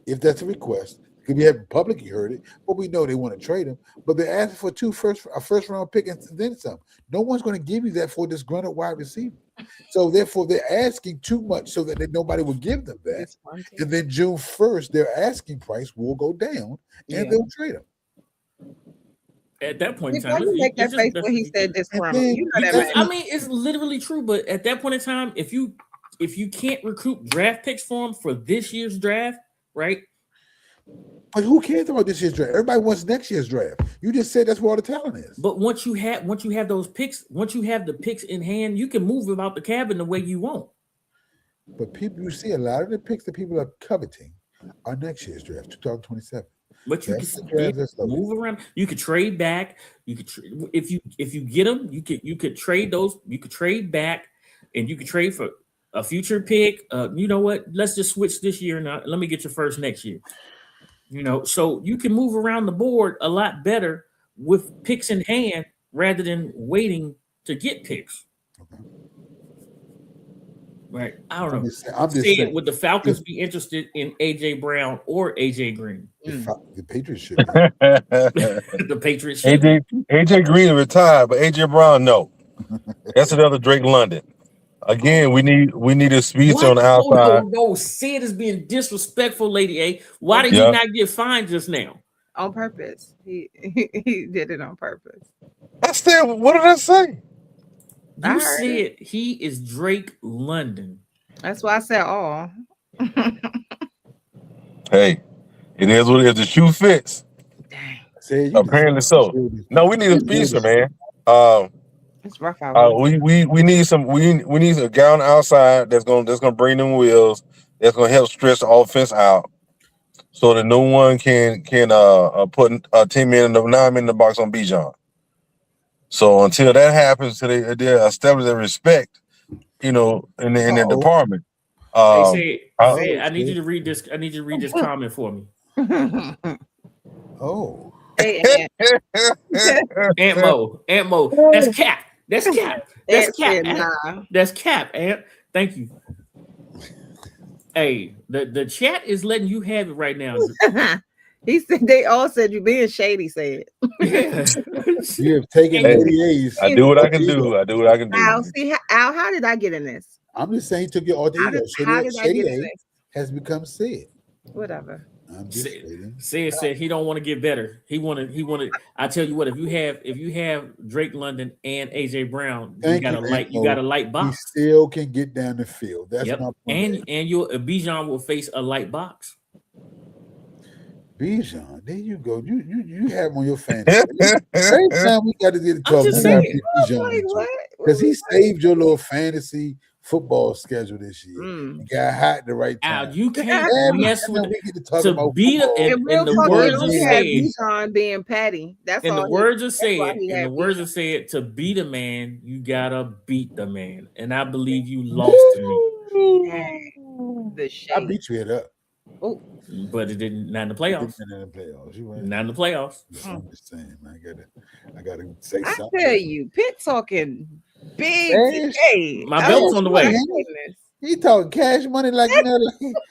if that's a request. Because we haven't publicly heard it, but we know they want to trade him. But they're asking for a first round pick and then some. No one's going to give you that for a disgruntled wide receiver. So therefore, they're asking too much so that nobody will give them that. It's one thing. And then June 1st, their asking price will go down, and Yeah. they'll trade him. At that point in Why time, you make that it's face just- when he said this And from? then- You know that Because, man. I mean, it's literally true. But at that point in time, if you can't recruit draft picks for him for this year's draft, right? But who cares about this year's draft? Everybody wants next year's draft. You just said that's where all the talent is. But once you have those picks, once you have the picks in hand, you can move about the cabin the way you want. But people, you see a lot of the picks that people are coveting are next year's draft, 2027. But you That's can the draft that's loaded. move around. You could trade back. You could if you get them, you could trade those. You could trade back, and you could trade for a future pick. You know what? Let's just switch this year. Now, let me get your first next year. You know, so you can move around the board a lot better with picks in hand rather than waiting to get picks. Okay. Right? I don't know. I'm just Saying, saying would the Falcons be interested in AJ Brown or AJ Green? the Patriots should. The Patriots. should. AJ Green retired, but AJ Brown no. That's another Drake London. Again, we need a speedster on the outside. No, Sid is being disrespectful, Lady A. Why did Yeah. he not get fined just now? On purpose. He did it on purpose. I still, what did I say? I You heard said he is Drake London. That's why I said all. Hey, it is what it is. The shoe fits. Dang. Say, you Apparently just- so. No, we need a speedster, man. It's rough out here. We need we need a guy on the outside that's gonna bring them wheels. That's gonna help stretch the offense out, so that no one can put 10 men in the 9 men in the box on Bijan. So until that happens, until they establish their respect, in their department. Hey, say, I need you to read this. I need you to read this comment for me. Oh. Hey, Aunt Mo. That's cap. That's cap. That's cap. Nah. That's cap, Aunt. Thank you. Hey, the chat is letting you have it right now. He said they all said you being shady. Said Yeah. You have taken OTAs. I do what I can do. I do what I can do. Al, how did I get in this? I'm just saying he took your OTA. How did I get in this? Has become said. Whatever. I'm just stating. Said he don't want to get better. He wanted. I tell you what, if you have Drake London and AJ Brown, you got a light box. He still can get down the field. That's my And point. your Bijan will face a light box. Bijan, there you go. You have him on your fantasy. Every time we got to get to talk about Bijan, because he saved your little fantasy football schedule this year. He got hot at the right time. Al, you can't mess with to beat in the words of said. Bijan being petty. That's in all. The words of said. In the words of said, to beat a man, you gotta beat the man, and I believe you lost to me. The shade. I beat you it up. Oh, but it didn't. Not in the playoffs. Not in the playoffs. I'm just saying, man. I gotta say something. I tell you, Pitt talking big today. My belt's on the way. He talking cash money like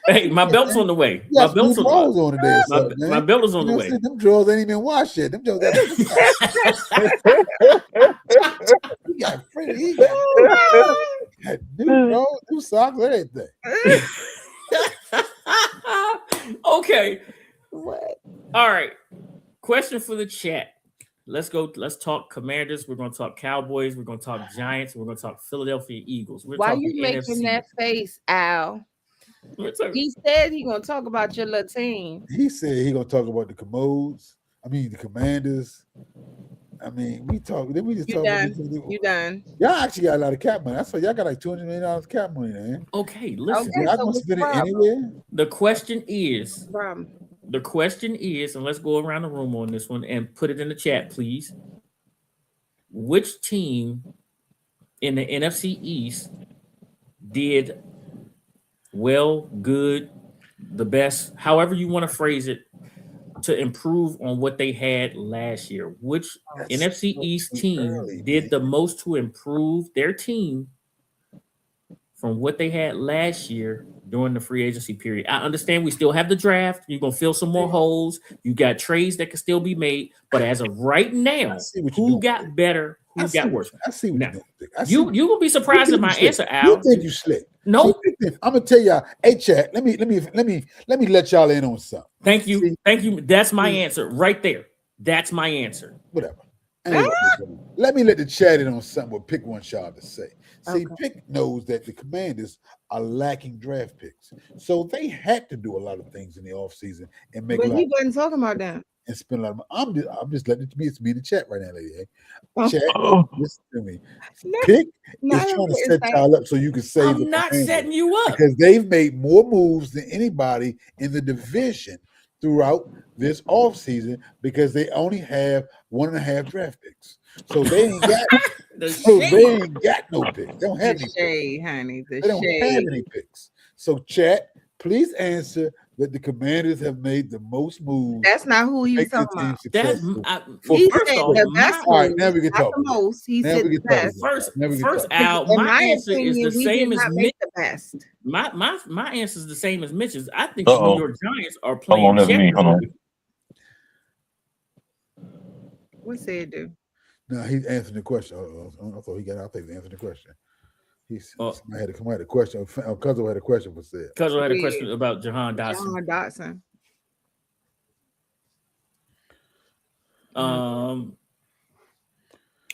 hey, my belt's on the way. My belt's on the way. My belt is on the way. Them drawers ain't even washed yet. Them drawers he got new drawers, new socks, everything. Okay. What? All right. Question for the chat. Let's go. Let's talk Commanders. We're going to talk Cowboys. We're going to talk Giants. We're going to talk Philadelphia Eagles. Why you making that face, Al? He said he going to talk about your little team. He said he going to talk about the the Commanders. We talk. Then we just talk. You done? Y'all actually got a lot of cap money. I saw y'all got like $200 million cap money, man. Okay, listen. Y'all gonna spend it anywhere? The question is, and let's go around the room on this one and put it in the chat, please. Which team in the NFC East did well, good, the best, however you want to phrase it, to improve on what they had last year? Which NFC East team did the most to improve their team from what they had last year during the free agency period? I understand we still have the draft. You're going to fill some more holes. You got trades that can still be made. But as of right now, who got better? Who got worse? I see what you're doing. You will be surprised at my answer, Al. You think you slick? No. I'm gonna tell y'all. Hey, chat. Let me let y'all in on something. Thank you. Thank you. That's my answer right there. That's my answer. Whatever. Let me let the chat in on something. What Pick wants y'all to say. See, Pick knows that the Commanders are lacking draft picks, so they had to do a lot of things in the offseason and make. But he wasn't talking about that. And spend a lot of money. I'm just letting it be in the chat right now, lady. Chat, listen to me. Pick is trying to set y'all up so you can save. I'm not setting you up because they've made more moves than anybody in the division throughout this offseason because they only have 1.5 draft picks. So they ain't got they ain't got no picks. They don't have any shade, honey. They don't have any picks. So chat, please answer that the Commanders have made the most moves. That's not who he was talking about. He said the best. All right, now we can talk. The most. He said the best. First, Al, my answer is the same as Mitch. The best. My answer is the same as Mitch's. I think the New York Giants are playing. What's it do? No, he's answering the question. I thought he answered the question. I had a question. Cuzzo had a question for said. Cuzzo had a question about Jahan Dotson.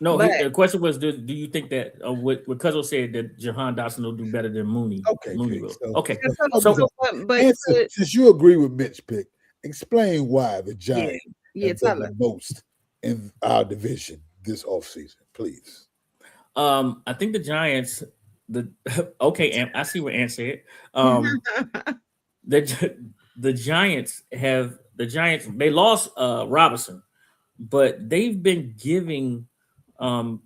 No, the question was: Do you think that what Cuzzo said that Jahan Dotson will do better than Mooney? Okay, Mooney will. Since you agree with Mitch Pick, explain why the Giants have done the most in our division this offseason, please. I think the Giants. Okay, I see what Ant said. The Giants they lost Robinson, but they've been giving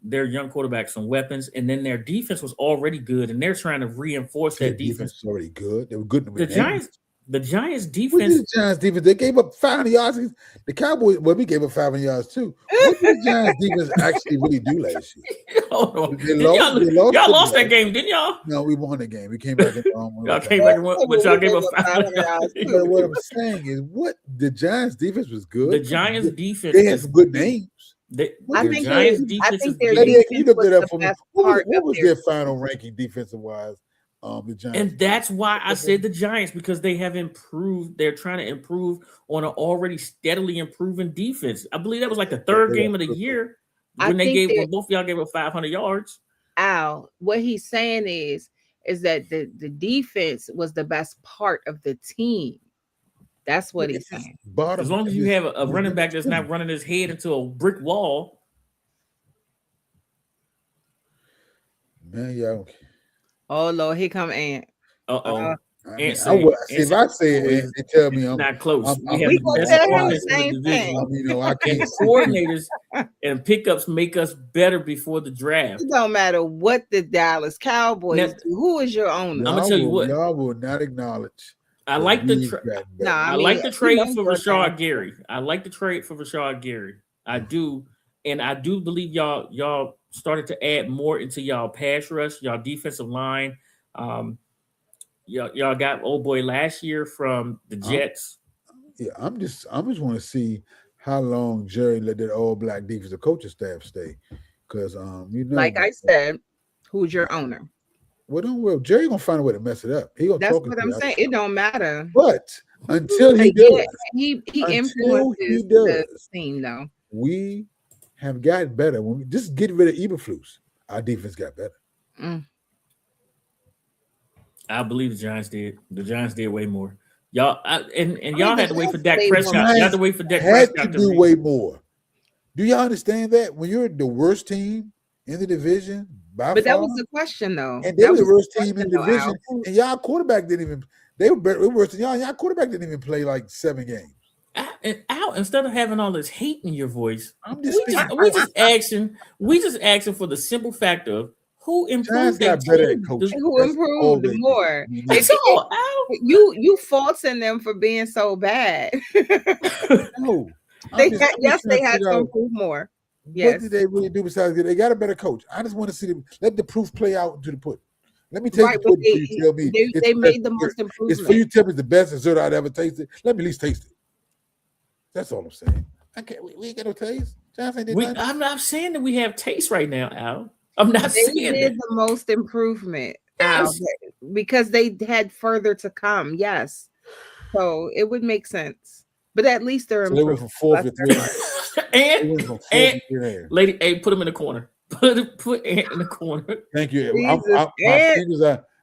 their young quarterback some weapons, and then their defense was already good, and they're trying to reinforce Their that defense. was already good. They were good to The Giants What defense. did the Giants defense? They gave up 500 yards. The Cowboys, well, we gave up 500 yards too. What did the Giants defense actually really do last year? Hold on. Y'all lost that game, didn't y'all? No, we won the game. We came back and y'all came back and won, but y'all gave up 500 yards. But what I'm saying is, what the Giants defense was good. The Giants defense. They had some good names. I think their defense was the best part what of was their final ranking defensive wise? The Giants. And that's why I said the Giants, because they have improved. They're trying to improve on an already steadily improving defense. I believe that was like the third game of the year when when both of y'all gave up 500 yards. Al, what he's saying is that the defense was the best part of the team. That's what he's saying. As long as you have a running back that's not running his head into a brick wall. Man, y'all. Oh Lord, here come Ant. If I say it, they tell me I'm not close. We gonna tell him the same thing. I can't. Coordinators and pickups make us better before the draft. It don't matter what the Dallas Cowboys do. Who is your owner? I'm gonna tell you what. Y'all will not acknowledge. I like the trade for Rashard Gary. I like the trade for Rashard Gary. I do, and I do believe y'all started to add more into y'all pass rush, y'all defensive line. Y'all got old boy last year from the Jets. I just want to see how long Jerry let that all black defensive coaching staff stay, because like I said, who's your owner? Well, Jerry gonna find a way to mess it up. That's what I'm saying. It don't matter. But until he does, he influences the team though. We have gotten better. When we just get rid of Eberflus, our defense got better. I believe the Giants did. The Giants did way more. Y'all y'all had to wait for Dak Prescott. You had to wait for Dak Prescott to do way more. Do y'all understand that when you're the worst team in the division? But that was the question, though. And they were the worst team in the division, and y'all quarterback didn't even. They were worse than y'all. Y'all quarterback didn't even play like 7 games. Al, instead of having all this hate in your voice, we just asking for the simple fact of who improved their team. Who improved more? You faulting them for being so bad. No, they had to improve more. Yes. What did they really do besides they got a better coach? I just want to see them. Let the proof play out into the pudding. Let me take the pudding for you tell me. They made the most improvement. It's for you to tell me it's the best dessert I'd ever tasted. Let me at least taste it. That's all I'm saying. We ain't got no taste. I'm not saying that we have taste right now, Al. I'm not saying they did the most improvement, Al, because they had further to come. Yes. So it would make sense. But at least they're improving. They went from 4th to 3rd. And lady, hey, put him in the corner. Put Ant in the corner. Thank you.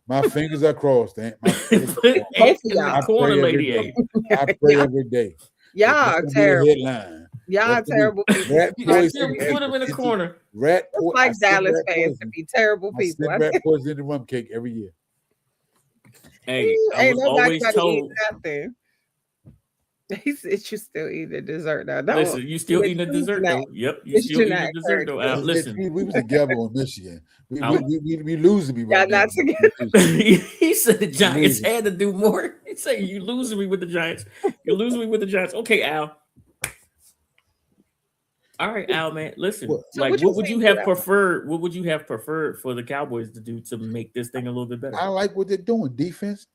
My fingers are crossed. Ant. Put Ant in the corner, lady. I pray every day. Y'all terrible. Y'all terrible people. Put him in the corner. Like Dallas fans to be terrible people. I send rat poison in the rum cake every year. Hey, I was always told. He said you still eating the dessert now. Listen, you still eating the dessert though. Yep, you still eating the dessert though. Listen, we was together on Michigan. We losing me right now. He said the Giants had to do more. He said you losing me with the Giants. You're losing me with the Giants. Okay, Al. All right, Al, man. Listen, what would you have preferred? What would you have preferred for the Cowboys to do to make this thing a little bit better? I like what they're doing. Defense.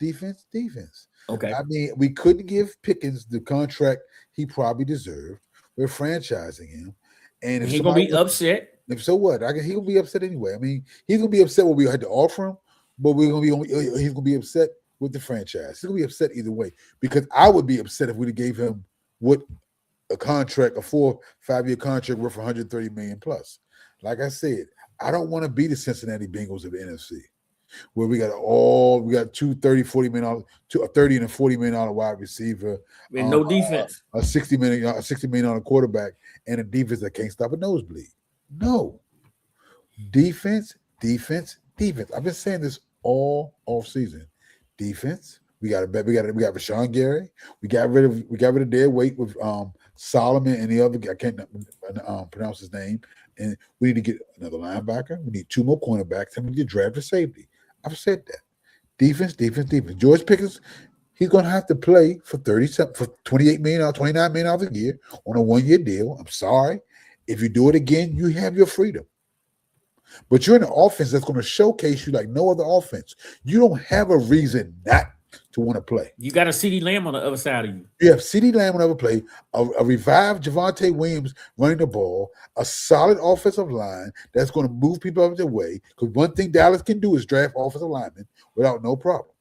Okay. I mean, we couldn't give Pickens the contract he probably deserved. We're franchising him, and he's gonna be upset. If so, what? He gonna be upset anyway. I mean, he's gonna be upset what we had to offer him, but he's gonna be upset with the franchise. He's gonna be upset either way, because I would be upset if we gave him a contract, a 4-5-year contract worth $130 million plus. Like I said, I don't want to be the Cincinnati Bengals of the NFC, where we got two $30 million, a $30 and a $40 million wide receiver, and no defense, a $60 million quarterback, and a defense that can't stop a nosebleed. No, Defense. I've been saying this all off season. Defense. We got Rashawn Gary. We got rid of dead weight with Solomon and the other. I can't pronounce his name. And we need to get another linebacker. We need 2 more cornerbacks, and we need to draft a safety. I've said that. Defense. George Pickens, he's going to have to play for $28 million, $29 million a year on a 1-year deal. I'm sorry. If you do it again, you have your freedom. But you're in an offense that's going to showcase you like no other offense. You don't have a reason not to want to play. You got a CeeDee Lamb on the other side of you. You have CeeDee Lamb on the other play, a revived Javonte Williams running the ball, a solid offensive line that's going to move people out of their way. Because one thing Dallas can do is draft offensive linemen without no problem.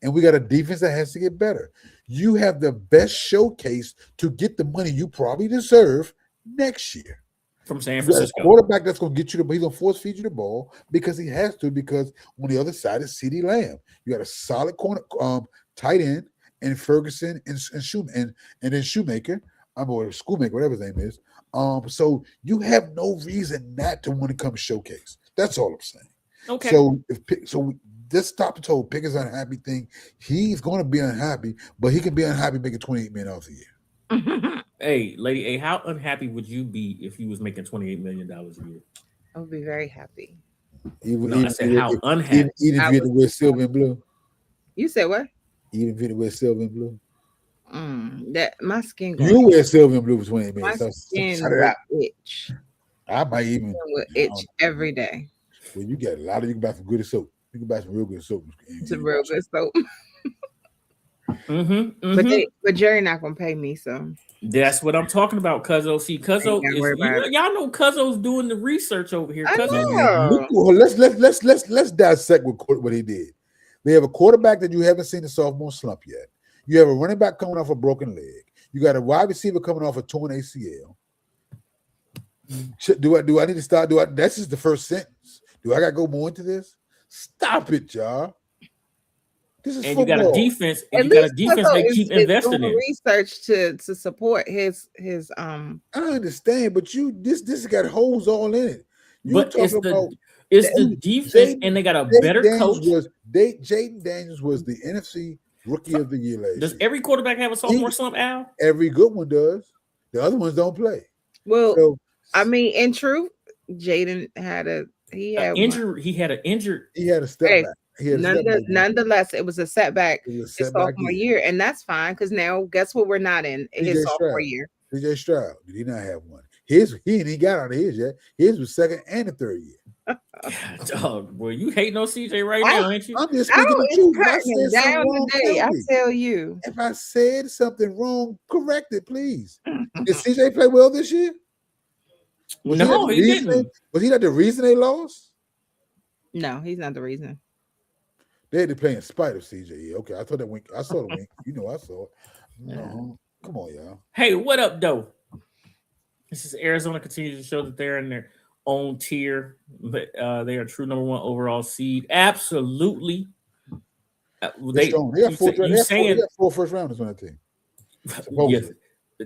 And we got a defense that has to get better. You have the best showcase to get the money you probably deserve next year. From San Francisco. A quarterback that's going to get you he's going to force feed you the ball because he has to, because on the other side is CeeDee Lamb. You got a solid corner, tight end, and Ferguson and then Shoemaker, or Schoolmaker, whatever his name is. So you have no reason not to want to come showcase. That's all I'm saying. Okay. So this stop and told Pickett's unhappy thing, he's going to be unhappy, but he can be unhappy making $28 million a year. Hey, Lady A, how unhappy would you be if you was making $28 million a year? I would be very happy. I said how unhappy. Even if you had to wear silver and blue. You said what? Even if you had to wear silver and blue. That my skin. You wear silver and blue for 28 minutes. My skin will itch. I might even itch every day. Well, you get a lot of. You can buy some good soap. You can buy some real good soap. Some real good soap. But Jerry not gonna pay me, so that's what I'm talking about. Cuzzo, see, Cuzzo is y'all know Cuzzo's doing the research over here. Let's dissect what he did. They have a quarterback that you haven't seen the sophomore slump yet. You have a running back coming off a broken leg. You got a wide receiver coming off a torn ACL. Do I need to start? That's just the first sentence. Do I got to go more into this? Stop it, y'all. This is football. You got a defense. And you got a defense they keep investing in research to support his. I understand, but this got holes all in it. But it's the defense, and they got a better coach. Jaden Daniels was the NFC Rookie of the Year last year. Does every quarterback have a sophomore slump, Al? Every good one does. The other ones don't play. Well, I mean, in truth, Jaden had an injury. He had a step back. Nonetheless, it was a setback his sophomore year, and that's fine because now guess what? We're not in his sophomore year. CJ Stroud, did he not have one? He ain't got out of his yet. His was second and the third year. Dog, boy, you hating on CJ right now, ain't you? I'm just speaking the truth. I tell you, if I said something wrong, correct it, please. Did CJ play well this year? No, he didn't. Was he not the reason they lost? No, he's not the reason. They had to play in spite of CJ. Okay, I thought that wink. I saw the wink. I saw it. No, come on, y'all. Hey, what up, though? This is Arizona continues to show that they're in their own tier, but they are true number 1 overall seed. Absolutely. They got 4 first rounders on that team.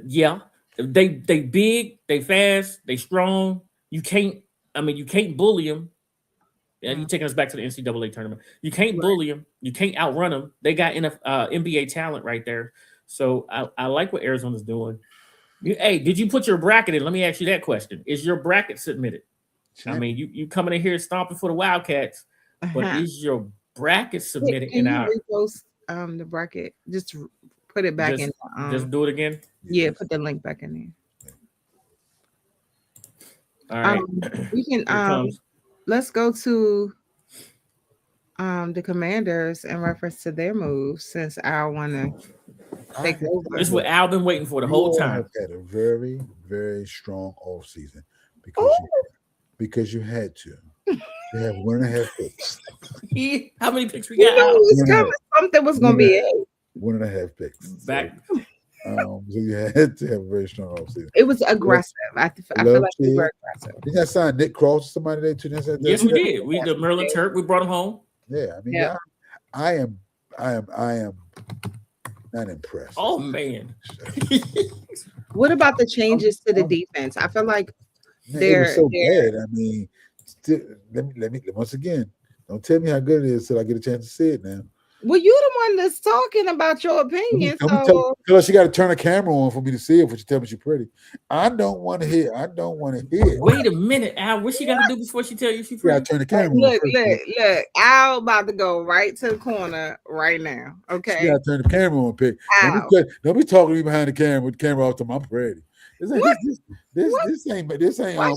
Yeah. They big, they fast, they strong. You can't bully them. Yeah, you taking us back to the NCAA tournament. You can't bully them. You can't outrun them. They got NBA talent right there. So I like what Arizona's doing. Hey, did you put your bracket in? Let me ask you that question. Is your bracket submitted? Sure. I mean, you coming in here stomping for the Wildcats, but is your bracket submitted in our repost the bracket? Just put it back in. Just do it again. Yeah, put the link back in there. All right. We can let's go to the Commanders in reference to their moves, since I want to take over. This is what Al been waiting for the whole time. Had a very, very strong off season because you had to. You have 1.5 picks. How many picks we got? Something was going to be 1.5 picks. Back. So you had to have a very strong offseason. It was aggressive. I feel like we were aggressive. Did that sign Nick Cross or somebody there too? Yes, we did. We the Merlin Turk. We brought him home. Yeah, I mean, I am not impressed. Oh man. What about the changes to the defense? I feel like they're so bad. I mean, let me once again. Don't tell me how good it is till I get a chance to see it now. Well, you're the one that's talking about your opinion. Tell her she got to turn a camera on for me to see it. But she tell me she's pretty. I don't want to hear. Wait a minute, Al. What she got to do before she tell you she's pretty? Got to turn the camera on. Look. Al about to go right to the corner right now. Okay. She got to turn the camera on. Pick. Don't be talking to me behind the camera with the camera off to my pretty. This ain't. What she say, Al?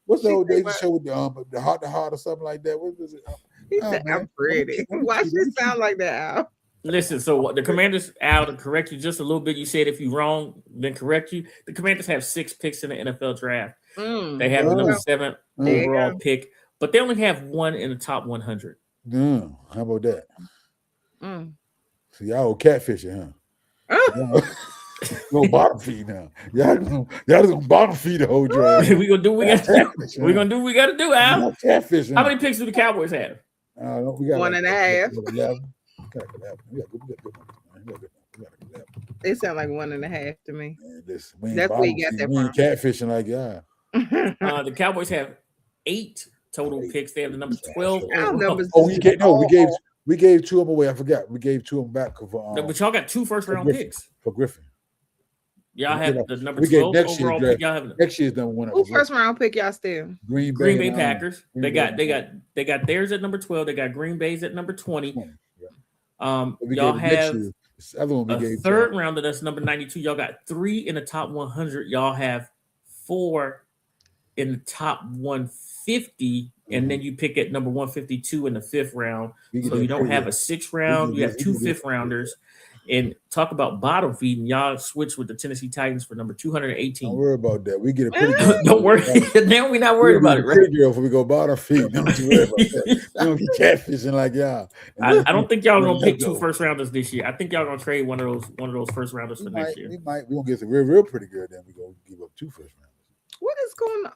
What's the old Daisy show with the heart to heart or something like that? What was it? He said, I'm pretty. Why she sound like that, Al? Listen, so the Commanders, Al, to correct you just a little bit, you said if you're wrong, then correct you. The Commanders have 6 picks in the NFL draft. They have the number 7 overall pick, but they only have 1 in the top 100. How about that? So y'all catfishing, huh? Go bottom feed now. Y'all just gonna bottom feed the whole draft. we gonna do what we gotta do, Al. Catfishing. How many picks do the Cowboys have? We got 1.5. They sound like 1.5 to me. That's where you got that from. Catfishing like y'all. The Cowboys have 8 total picks. They have the number 12. We gave 2 of them away. I forgot. We gave 2 of them back but y'all got 2 first-round picks for Griffin. Y'all have the number 12 overall pick. Y'all have next year's number 1. Who first-round pick y'all still? Green Bay Packers. They got theirs at number 12. They got Green Bay's at number 20. Y'all have a third rounder that's number 92. Y'all got 3 in the top 100. Y'all have 4 in the top 150, and then you pick at number 152 in the 5th round. So you don't have a 6th round. You have 2 5th rounders. And talk about bottom feeding. Y'all switch with the Tennessee Titans for number 218. Don't worry about that. We get a pretty good. Don't worry. Now we're not worried about it, right? Pretty girl before we go bottom feed. Don't you worry about that. We don't be catfishing like y'all. I don't think y'all gonna pick 2 first rounders this year. I think y'all gonna trade one of those first rounders for next year. We gonna get some real pretty good. Then we gonna give up 2 first rounders. What is going on?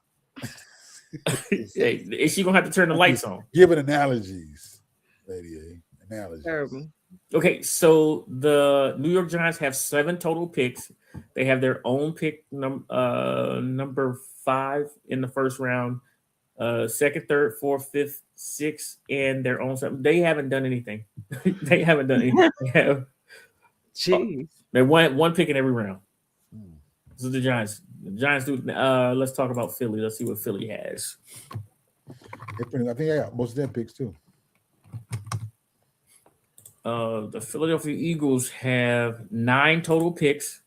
Hey, is she gonna have to turn the lights on? Give it analogies, Lady A. Analogies. Terrible. Okay, so the New York Giants have 7 total picks. They have their own pick, number 5 in the first round, 2nd, 3rd, 4th, 5th, 6th, and their own 7. They haven't done anything. They haven't done anything. Jeez. They won 1 pick in every round. So the Giants. The Giants do. Let's talk about Philly. Let's see what Philly has. I think I got most of their picks too. The Philadelphia Eagles have 9 total picks.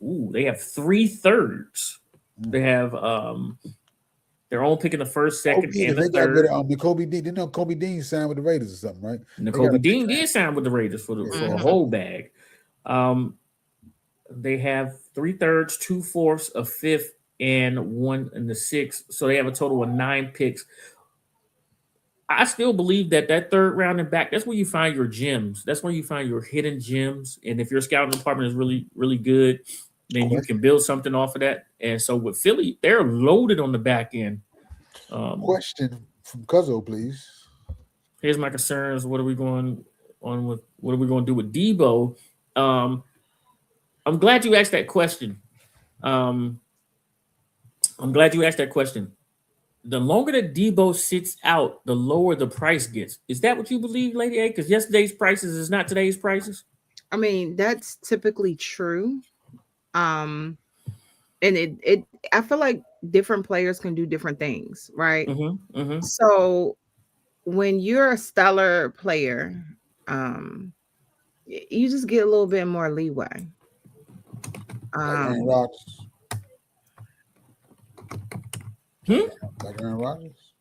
Ooh, they have 3 thirds. They have their own pick in the 1st, 2nd, and the 3rd. Got rid of Kobe Dean. Didn't know Kobe Dean signed with the Raiders or something, right? Kobe Dean did sign with the Raiders for a whole bag. They have 3 thirds, 2 fourths, a 5th, and 1 in the 6th. So they have a total of 9 picks. I still believe that 3rd round and back, that's where you find your gems. That's where you find your hidden gems. And if your scouting department is really, really good, then you can build something off of that. And so with Philly, they're loaded on the back end. Question from Cuzzo, please. Here's my concerns. What are we going on with? What are we going to do with Debo? I'm glad you asked that question. The longer that Debo sits out, the lower the price gets. Is that what you believe, Lady A? Because yesterday's prices is not today's prices. I mean, that's typically true. And it I feel like different players can do different things, right? So when you're a stellar player, you just get a little bit more leeway. Like Aaron Rodgers,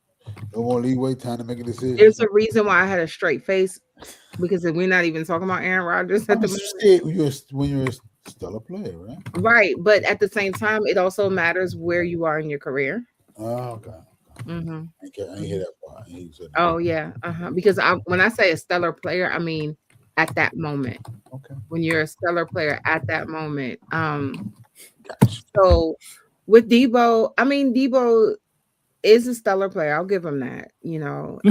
no more leeway, time to make a decision. There's a reason why I had a straight face, because we're not even talking about Aaron Rodgers at the moment. When you're a stellar player, right? Right, but at the same time, it also matters where you are in your career. Oh, okay. I ain't hear that part. Oh yeah, because when I say a stellar player, I mean at that moment. Okay. When you're a stellar player at that moment. So with Debo, I mean Debo is a stellar player. I'll give him that. You know,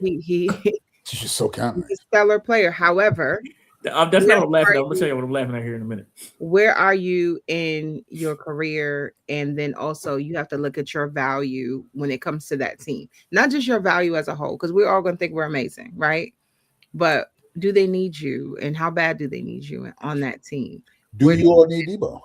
She's just so kind. He's a stellar player. However, That's not what I'm laughing at. I'm gonna tell you what I'm laughing at here in a minute. Where are you in your career? And then also you have to look at your value when it comes to that team, not just your value as a whole, because we're all gonna think we're amazing, right? But do they need you, and how bad do they need you on that team? Do you all need Debo?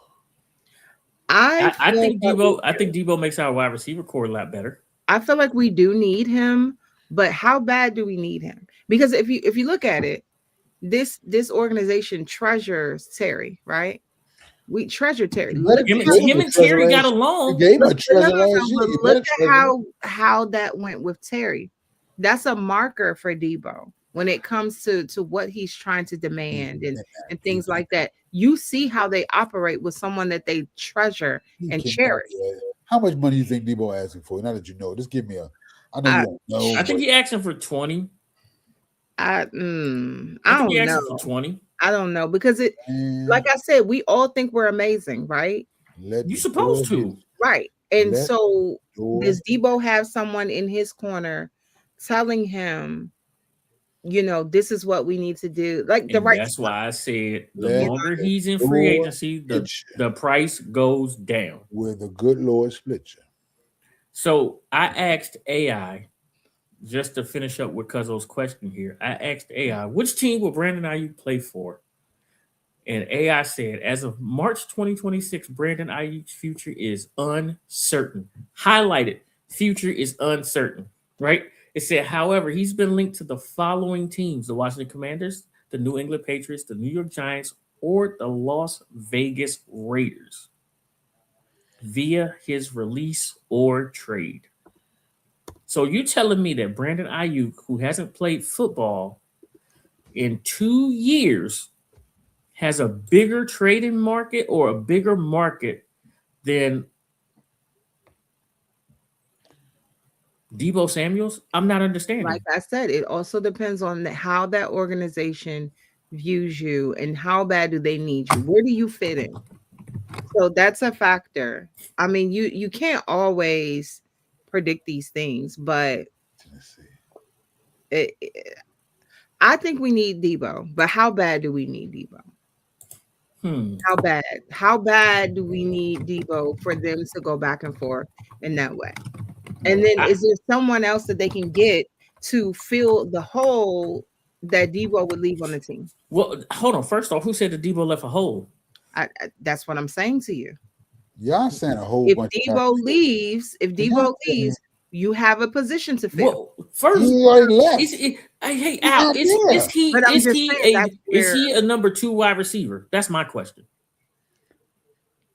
I think Debo makes our wide receiver core a lot better. I feel like we do need him, but how bad do we need him? Because if you look at it, this organization treasures Terry, right? We treasure Terry. Look him and Terry got along. Look at how that went with Terry. That's a marker for Debo when it comes to what he's trying to demand and things like that. You see how they operate with someone that they treasure and cherish. How much money do you think Debo asking for? Now that you know, just give me I know you don't know. I think he asking for 20. I don't know. For 20. I don't know because like I said, we all think we're amazing, right? You supposed to, right? And so does Debo have someone in his corner telling him, this is what we need to do? Like that's why I said the longer he's in free agency, the price goes down. Where the good Lord split you. So I asked AI. Just to finish up with Cuzzo's question here, I asked AI, which team will Brandon Ayuk play for? And AI said, as of March 2026, Brandon Ayuk's future is uncertain. Highlighted, future is uncertain, right? It said, however, he's been linked to the following teams: the Washington Commanders, the New England Patriots, the New York Giants, or the Las Vegas Raiders via his release or trade. So you telling me that Brandon Ayuk, who hasn't played football in 2 years, has a bigger trading market or a bigger market than Deebo Samuels? I'm not understanding. Like I said, it also depends on how that organization views you and how bad do they need you. Where do you fit in? So that's a factor. I mean, you can't always predict these things, but I think we need Debo. But how bad do we need Debo? How bad do we need Debo for them to go back and forth in that way? And then is there someone else that they can get to fill the hole that Debo would leave on the team? Well, hold on. First off, who said that Debo left a hole? That's what I'm saying to you. Y'all saying a whole bunch. If Debo leaves, you have a position to fill. Well, first, he already left. Hey, Al, is he a number 2 wide receiver? That's my question.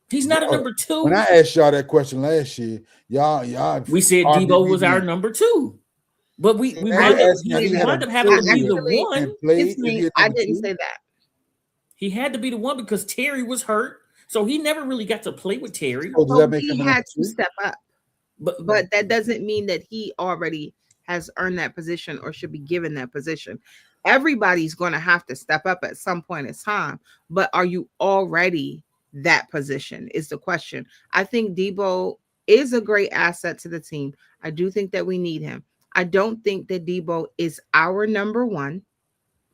He's not a number 2. When I asked y'all that question last year, y'all we said Debo was our number 2, but we wound up having to be the one. I didn't say that. He had to be the one because Terry was hurt, so he never really got to play with Terry. So he had to step up, but that doesn't mean that he already has earned that position or should be given that position. Everybody's going to have to step up at some point in time, but are you already that position is the question. I think Debo is a great asset to the team. I do think that we need him. I don't think that Debo is our number 1.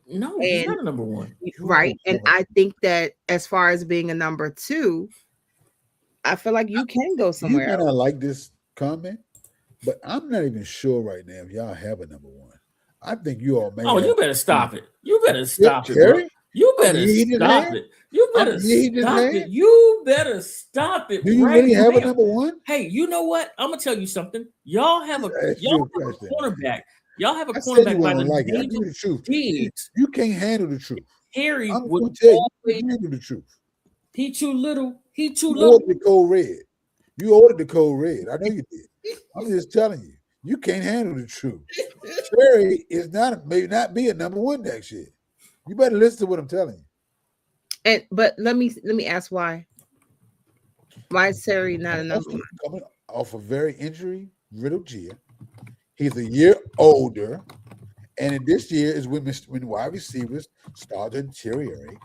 No, he's not a number 1. Right. And I think that as far as being a number 2, I feel like you can go somewhere. You may not like this comment, but I'm not even sure right now if y'all have a number 1. I think you all may. Oh, you better stop it. You better stop it. Bro. You better stop it. You better stop it. You better stop it. Do you really have a number 1? Hey, you know what? I'm gonna tell you something. Y'all have a cornerback. Y'all have a cornerback by the name of truth. You can't handle the truth. Harry would always handle the truth. He too little. You ordered the code red. You ordered the code red. I know you did. I'm just telling you. You can't handle the truth. Terry may not be a number 1 next year. You better listen to what I'm telling you. But let me ask why. Why is Terry not a number 1? Coming off a very injury-riddled year. He's a year older, and this year is when wide receivers start to deteriorate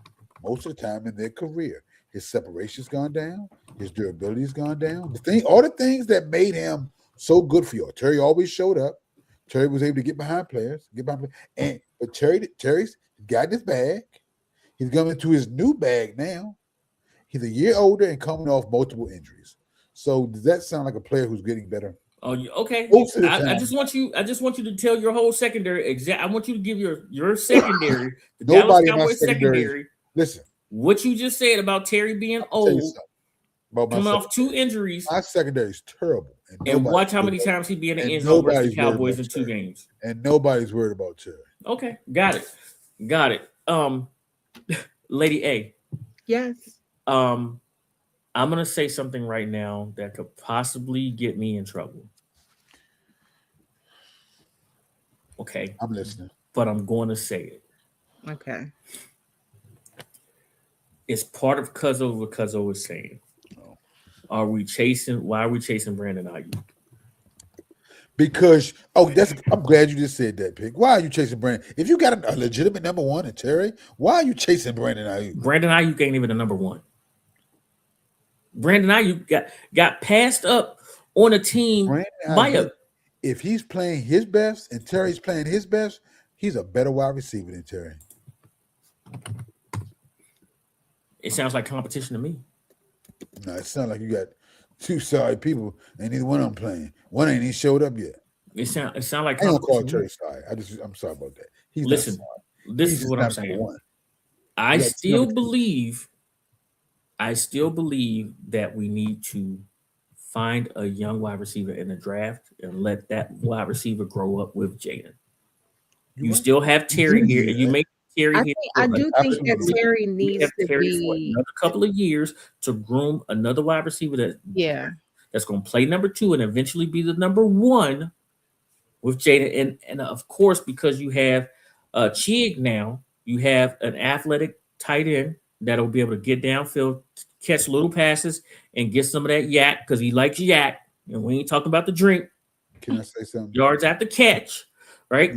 most of the time in their career. His separation's gone down. His durability's gone down. All the things that made him so good for you. Terry always showed up. Terry was able to get behind players, but Terry's got his bag. He's coming to his new bag now. He's a year older and coming off multiple injuries. So does that sound like a player who's getting better? Oh, okay. Most of the I time. just want you to tell your whole secondary exact. I want you to give your secondary, the Nobody Dallas in my Cowboys secondary. Listen, What you just said about Terry being I'll tell you old, something about my coming off 2 injuries, My secondary is terrible. and watch how many times he be in the and end zone versus the nobody's worried Cowboys about in 2 Terry. games. And nobody's worried about Terry. Okay, got it. Lady A. Yes. I'm gonna say something right now that could possibly get me in trouble. Okay, I'm listening. but I'm going to say it. Okay. It's part of Cuzzo what Cuzzo was saying. Oh. Why are we chasing Brandon Ayuk? Because I'm glad you just said that, Pick. Why are you chasing Brandon? If you got a legitimate number one in Terry, why are you chasing Brandon Ayuk? Brandon Ayuk ain't even the number one. Brandon Ayuk got passed up on a team by a. If he's playing his best and Terry's playing his best, he's a better wide receiver than Terry. It sounds like competition to me. No, it sounds like you got two sorry people and neither one of them playing. One ain't even showed up yet. It sound like I don't call competition. Terry sorry. I'm sorry about that. He's Listen, this He's is what not I'm saying. one. I still believe that we need to find a young wide receiver in the draft and let that wide receiver grow up with Jaden. You still have Terry here, and you make Terry here. I do think that Terry needs to Terry for be another couple of years to groom another wide receiver that's going to play number 2 and eventually be the number 1 with Jaden. And of course, because you have Chig now, you have an athletic tight end that'll be able to get downfield, catch little passes, and get some of that yak because he likes yak. And we ain't talking about the drink. Can I say something? Yards after catch, right?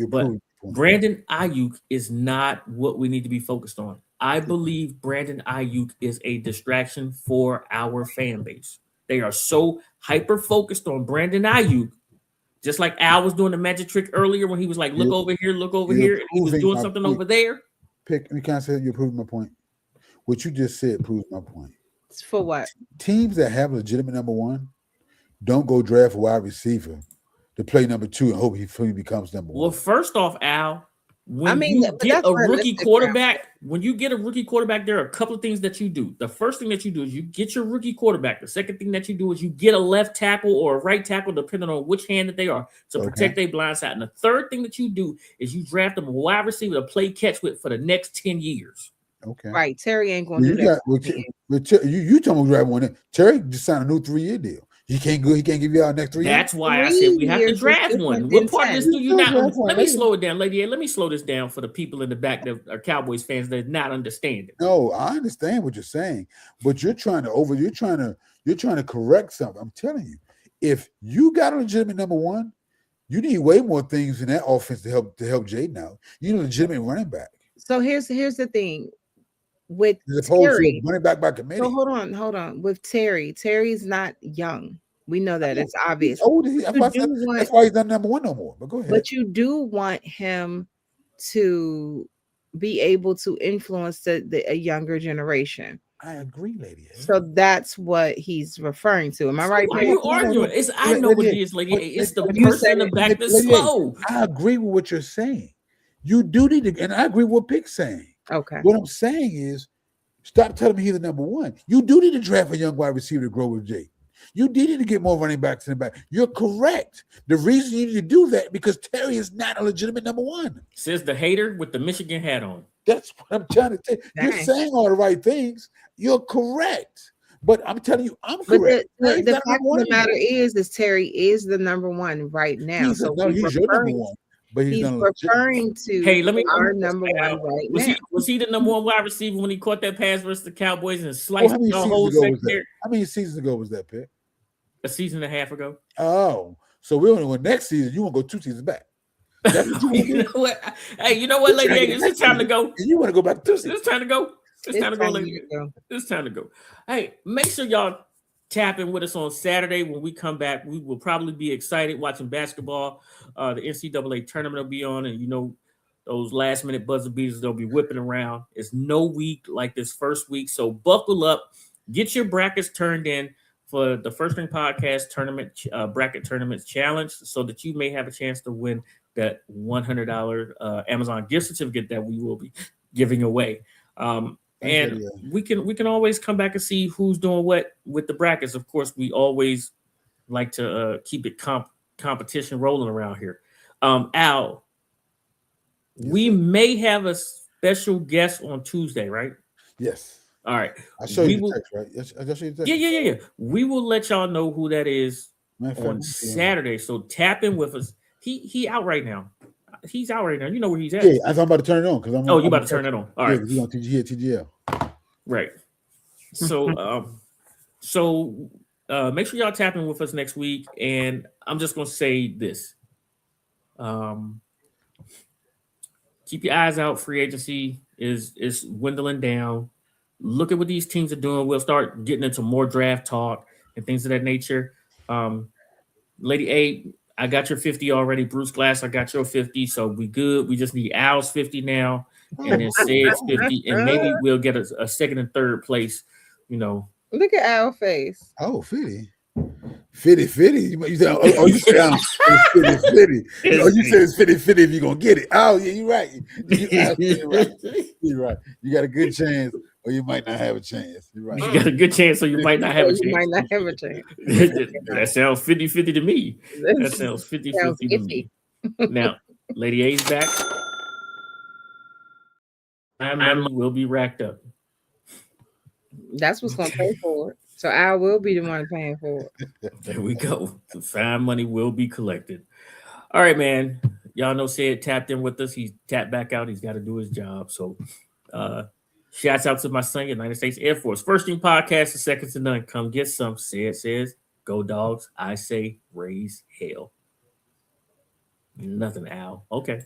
But But Brandon Ayuk is not what we need to be focused on. I believe Brandon Ayuk is a distraction for our fan base. They are so hyper focused on Brandon Ayuk, just like Al was doing the magic trick earlier when he was like, look over here, and he was doing something over there. Pick, you can't say you're proving my point. What you just said proves my point. for what? Teams that have a legitimate number one don't go draft a wide receiver to play number 2 and hope he becomes number 1. Well, first off, Al, when you get a rookie quarterback, there are a couple of things that you do. The first thing that you do is you get your rookie quarterback. The second thing that you do is you get a left tackle or a right tackle, depending on which hand that they are, to protect their blind side. And the third thing that you do is you draft them a wide receiver to play catch with for the next 10 years. Okay. Right. Terry ain't going to do that. You talking about driving one. Terry just signed a new 3-year deal. He can't give you our next 3 years. That's why I said we have to draft one. What part of this do you not? Let me slow it down, lady. Let me slow this down for the people in the back that are Cowboys fans that not understand it. No, I understand what you're saying, but you're trying to correct something. I'm telling you, if you got a legitimate number one, you need way more things in that offense to help Jaden out. You need a legitimate running back. So here's the thing. With Terry, running back by committee. So hold on. With Terry's not young. We know that. It's obvious. That's why he's not number 1 no more. But go ahead. But you do want him to be able to influence a younger generation. I agree, lady. So that's what he's referring to. Am I right? Why are you arguing? I know what it is, lady. It's the person in the back that's slow. I agree with what you're saying. You do need to, and I agree with what Pick's saying. Okay. What I'm saying is, stop telling me he's the number 1. You do need to draft a young wide receiver to grow with Jay. You do need to get more running backs in the back. You're correct. The reason you need to do that because Terry is not a legitimate number 1. Says the hater with the Michigan hat on. That's what I'm trying to tell you. You're saying all the right things. You're correct. But I'm telling you, I'm correct. The fact of the matter is Terry is the number 1 right now. He's your number 1. But he's referring to our number 1 right now. Was he the number 1 wide receiver when he caught that pass versus the Cowboys and sliced the whole secondary? How many seasons ago was that, Pick? A season and a half ago. Oh, so we only win next season. You want to go 2 seasons back? That's what you know what? Hey, you know what, lady? It's time to go. You want to go back 2 seasons? It's time to go. It's time to go, lady. It's time to go. Hey, make sure y'all tap in with us on Saturday when we come back. We will probably be excited watching basketball. The NCAA tournament will be on, and Those last minute buzzer beaters, they'll be whipping around. It's no week like this first week. So buckle up, get your brackets turned in for the First Ring Podcast Tournament Bracket Tournaments Challenge so that you may have a chance to win that $100 Amazon gift certificate that we will be giving away. And we can always come back and see who's doing what with the brackets. Of course, we always like to keep it competition rolling around here. Al, we may have a special guest on Tuesday, right? Yes. All right. I'll show you the text, right? Yes, I'll show you the text. Yeah. We will let y'all know who that is on Saturday. So tap in with us. He out right now. He's out right now. You know where he's at. Yeah, I'm about to turn it on because you about to turn it on. All right. He's on TGL. Right. So make sure y'all tap in with us next week. And I'm just gonna say this. Keep your eyes out. Free agency is dwindling down. Look at what these teams are doing. We'll start getting into more draft talk and things of that nature. Lady A, I got your 50 already. Bruce Glass, I got your 50. So we good. We just need Al's 50 now. And then Said's 50. And maybe we'll get a second and third place, you know. Look at Al's face. Oh, 50. 50. You said, you said 50. Oh, you said it's 50 if you're going to get it. Oh, yeah, you're right. You're right. You got a good chance. Or you might not have a chance. You're right. You got a good chance, so you might not have a chance. You might not have a chance. That sounds 50-50 to me. That sounds 50-50 to me. Now, Lady A's back. My will be racked up. That's what's going to pay for it. So I will be the one paying for it. There we go. The fine money will be collected. All right, man. Y'all know Said tapped in with us. He's tapped back out. He's got to do his job. So, shouts out to my son, United States Air Force. First Team Podcast is second to none. Come get some. Said says, go dogs. I say, raise hell. Nothing, Al. Okay.